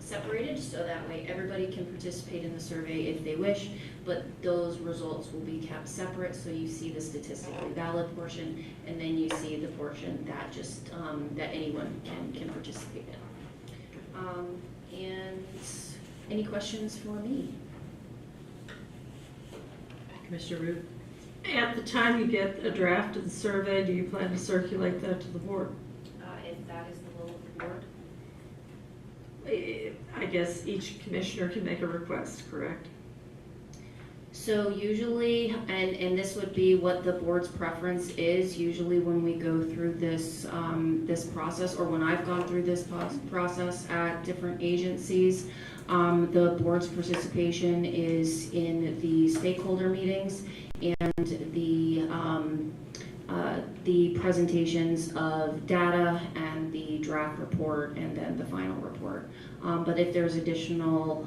separated so that way everybody can participate in the survey if they wish, but those results will be kept separate, so you see the statistically valid portion, and then you see the portion that just that anyone can participate in. And any questions for me? Commissioner Root? At the time you get a draft of the survey, do you plan to circulate that to the board? If that is the will of the board. I guess each commissioner can make a request, correct? So usually, and this would be what the board's preference is, usually when we go through this, this process, or when I've gone through this process at different agencies, the board's participation is in the stakeholder meetings and the presentations of data and the draft report and then the final report. But if there's additional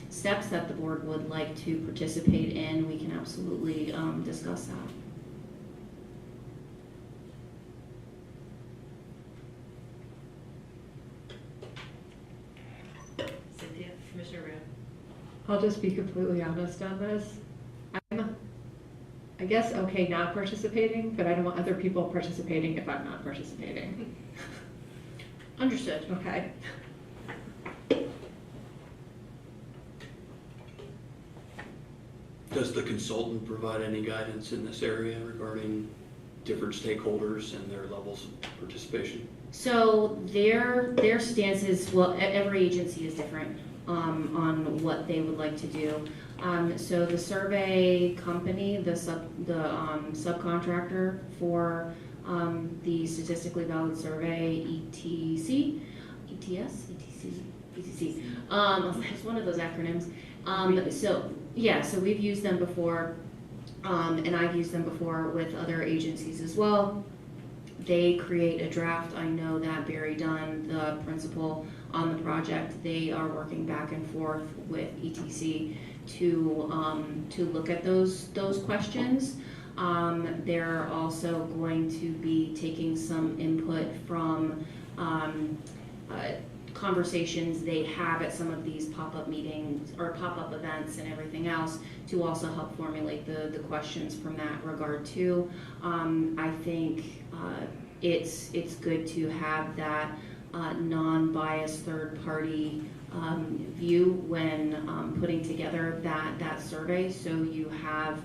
steps that the board would like to participate in, we can absolutely discuss that. Cynthia, Commissioner Rea. I'll just be completely honest on this. I'm, I guess, okay not participating, but I don't want other people participating if I'm not participating. Understood. Okay. Does the consultant provide any guidance in this area regarding different stakeholders and their levels of participation? So their stance is, well, every agency is different on what they would like to do. So the survey company, the subcontractor for the statistically valid survey, ETC, it's one of those acronyms. So we've used them before, and I've used them before with other agencies as well. They create a draft. I know that Barry Dunn, the principal on the project, they are working back and forth with ETC to look at those questions. They're also going to be taking some input from conversations they have at some of these pop-up meetings or pop-up events and everything else to also help formulate the questions from that regard too. I think it's good to have that non-biased third-party view when putting together that survey, so you have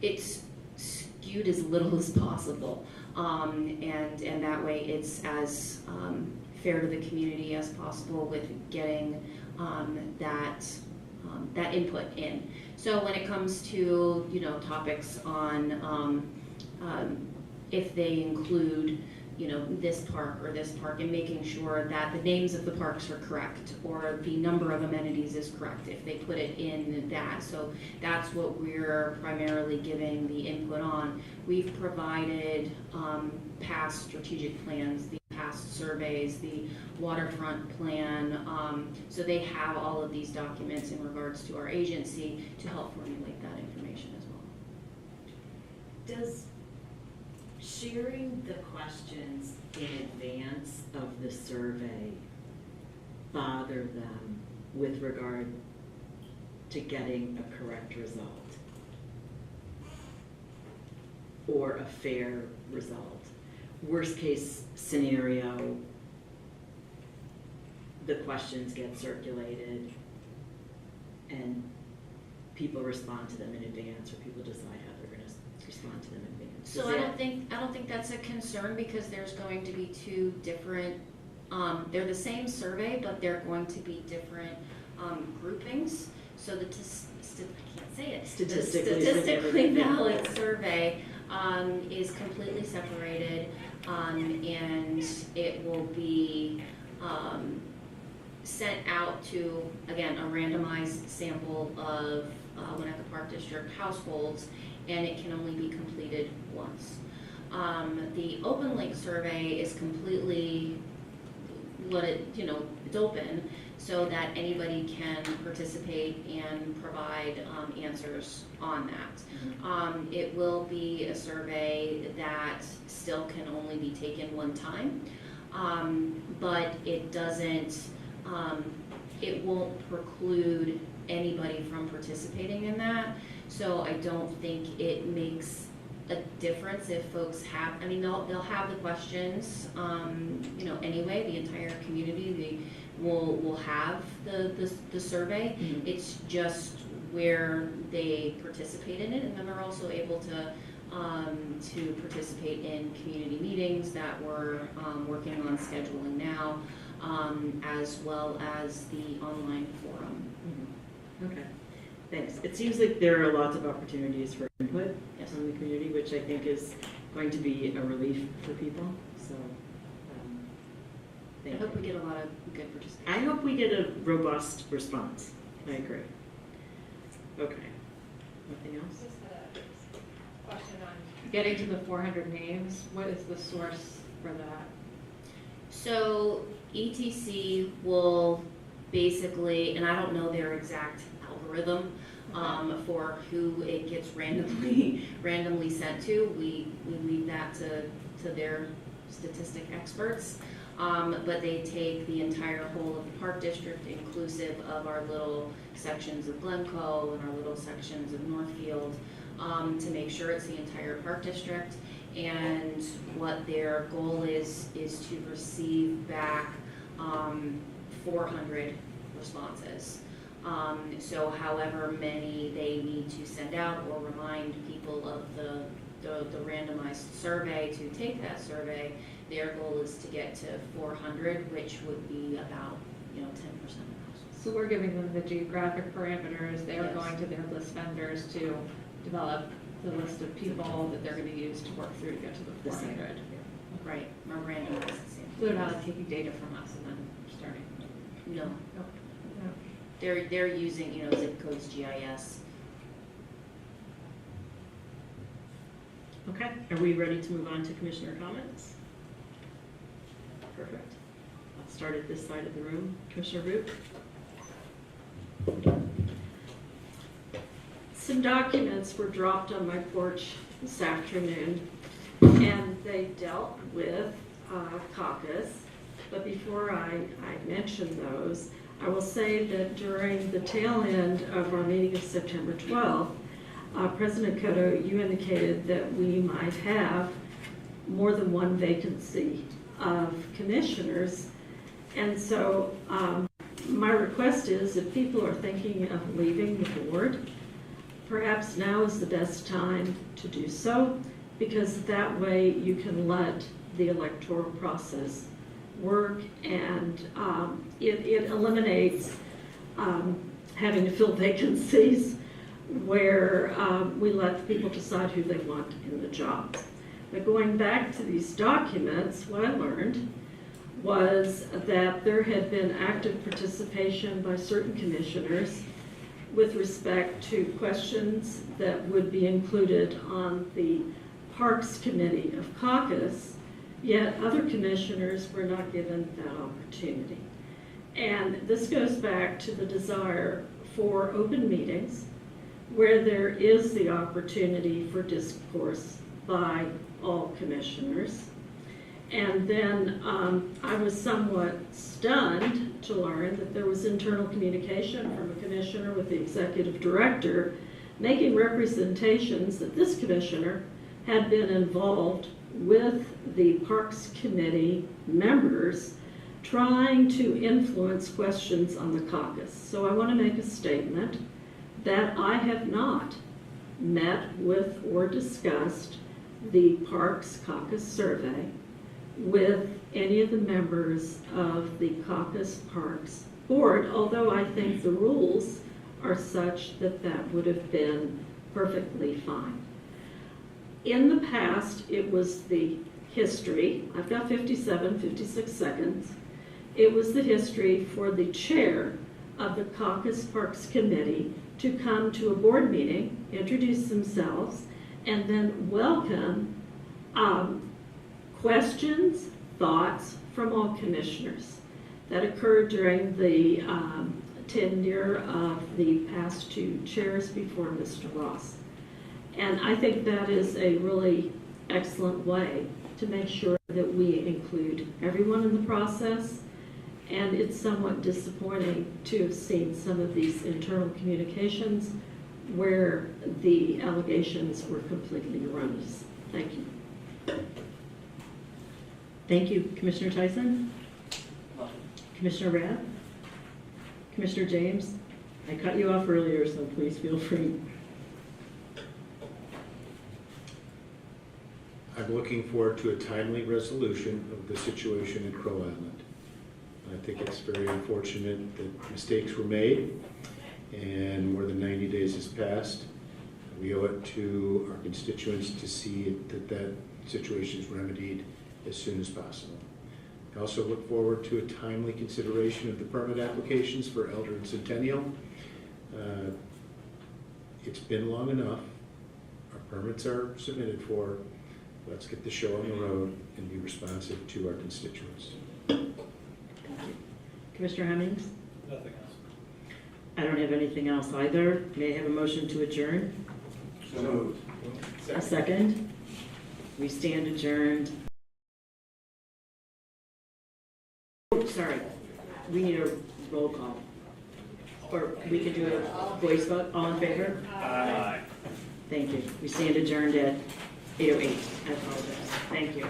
it's skewed as little as possible, and that way it's as fair to the community as possible with getting that input in. So when it comes to topics on if they include this park or this park, and making sure that the names of the parks are correct or the number of amenities is correct if they put it in that. So that's what we're primarily giving the input on. We've provided past strategic plans, the past surveys, the waterfront plan, so they have all of these documents in regards to our agency to help formulate that information as well. Does sharing the questions in advance of the survey bother them with regard to getting a correct result or a fair result? Worst case scenario, the questions get circulated and people respond to them in advance, or people decide how they're going to respond to them in advance. So I don't think that's a concern, because there's going to be two different, they're the same survey, but they're going to be different groupings. So the statistically valid survey is completely separated, and it will be sent out to, again, a randomized sample of Winnetka Park District households, and it can only be completed once. The open link survey is completely it's open, so that anybody can participate and provide answers on that. It will be a survey that still can only be taken one time, but it doesn't, it won't preclude anybody from participating in that. So I don't think it makes a difference if folks have, they'll have the questions, anyway, the entire community, will have the survey. Mhm. It's just where they participate in it, and then they're also able to participate in community meetings that we're working on scheduling now, as well as the online forum. Okay, thanks. It seems like there are lots of opportunities for input Yes. from the community, which I think is going to be a relief for people, so, I thank hope you. we get a lot of good participation. I hope we get a robust response. I agree. Okay. Nothing else? Just a question on, Getting to the 400 names, what is the source for that? So ETC will basically, and I don't know their exact algorithm for who it gets randomly sent to. We leave that to their statistic experts. But they take the entire whole of the park district, inclusive of our little sections of Glencoe and our little sections of Northfield, to make sure it's the entire park district. And what their goal is to receive back 400 responses. So however many they need to send out or remind people of the randomized survey to take that survey, their goal is to get to 400, which would be about 10% of households. So we're giving them the geographic parameters, they are Yes. going to their list vendors to develop the list of people that they're gonna use to work through to get to the 400. Right, or randomized. So they're not taking data from us and then starting. No, No. they're using zip codes, GIS. Okay, are we ready to move on to commissioner comments? Perfect. Let's start at this side of the room. Commissioner Root? Some documents were dropped on my porch this afternoon, and they dealt with caucus. But before I mention those, I will say that during the tail end of our meeting of September 12th, President Cotto, you indicated that we might have more than one vacancy of commissioners. And so my request is, if people are thinking of leaving the board, perhaps now is the best time to do so, because that way you can let the electoral process work, and it eliminates having to fill vacancies where we let people decide who they want in the jobs. But going back to these documents, what I learned was that there had been active participation by certain commissioners with respect to questions that would be included on the Parks Committee of caucus, yet other commissioners were not given that opportunity. And this goes back to the desire for open meetings where there is the opportunity for discourse by all commissioners. And then I was somewhat stunned to learn that there was internal communication from a commissioner with the executive director making representations that this commissioner had been involved with the Parks Committee members trying to influence questions on the caucus. So I want to make a statement that I have not met with or discussed the Parks Caucus survey with any of the members of the Caucus Parks Board, although I think the rules are such that that would have been perfectly fine. In the past, it was the history, I've got 56 seconds, it was the history for the chair of the Caucus Parks Committee to come to a board meeting, introduce themselves, and then welcome questions, thoughts from all commissioners. That occurred during the tenure of the past two chairs before Mr. Ross. And I think that is a really excellent way to make sure that we include everyone in the process. And it's somewhat disappointing to have seen some of these internal communications where the allegations were completely erroneous. Thank you. Thank you. Commissioner Tyson? Commissioner Rath? Commissioner James? I cut you off earlier, so please feel free. I'm looking forward to a timely resolution of the situation in Crow Island. I think it's very unfortunate that mistakes were made, and more than 90 days has passed. We owe it to our constituents to see that that situation is remedied as soon as possible. I also look forward to a timely consideration of the permit applications for Elder and Centennial. It's been long enough. Our permits are submitted for. Let's get the show on the road and be responsive to our constituents. Thank you. Commissioner Hemmings? Nothing else. I don't have anything else either. May I have a motion to adjourn? So moved. A second? We stand adjourned. Oh, sorry. We need a roll call. Or we could do a voice vote. All in favor? Aye. Thank you. We stand adjourned at 8:08. I apologize. Thank you.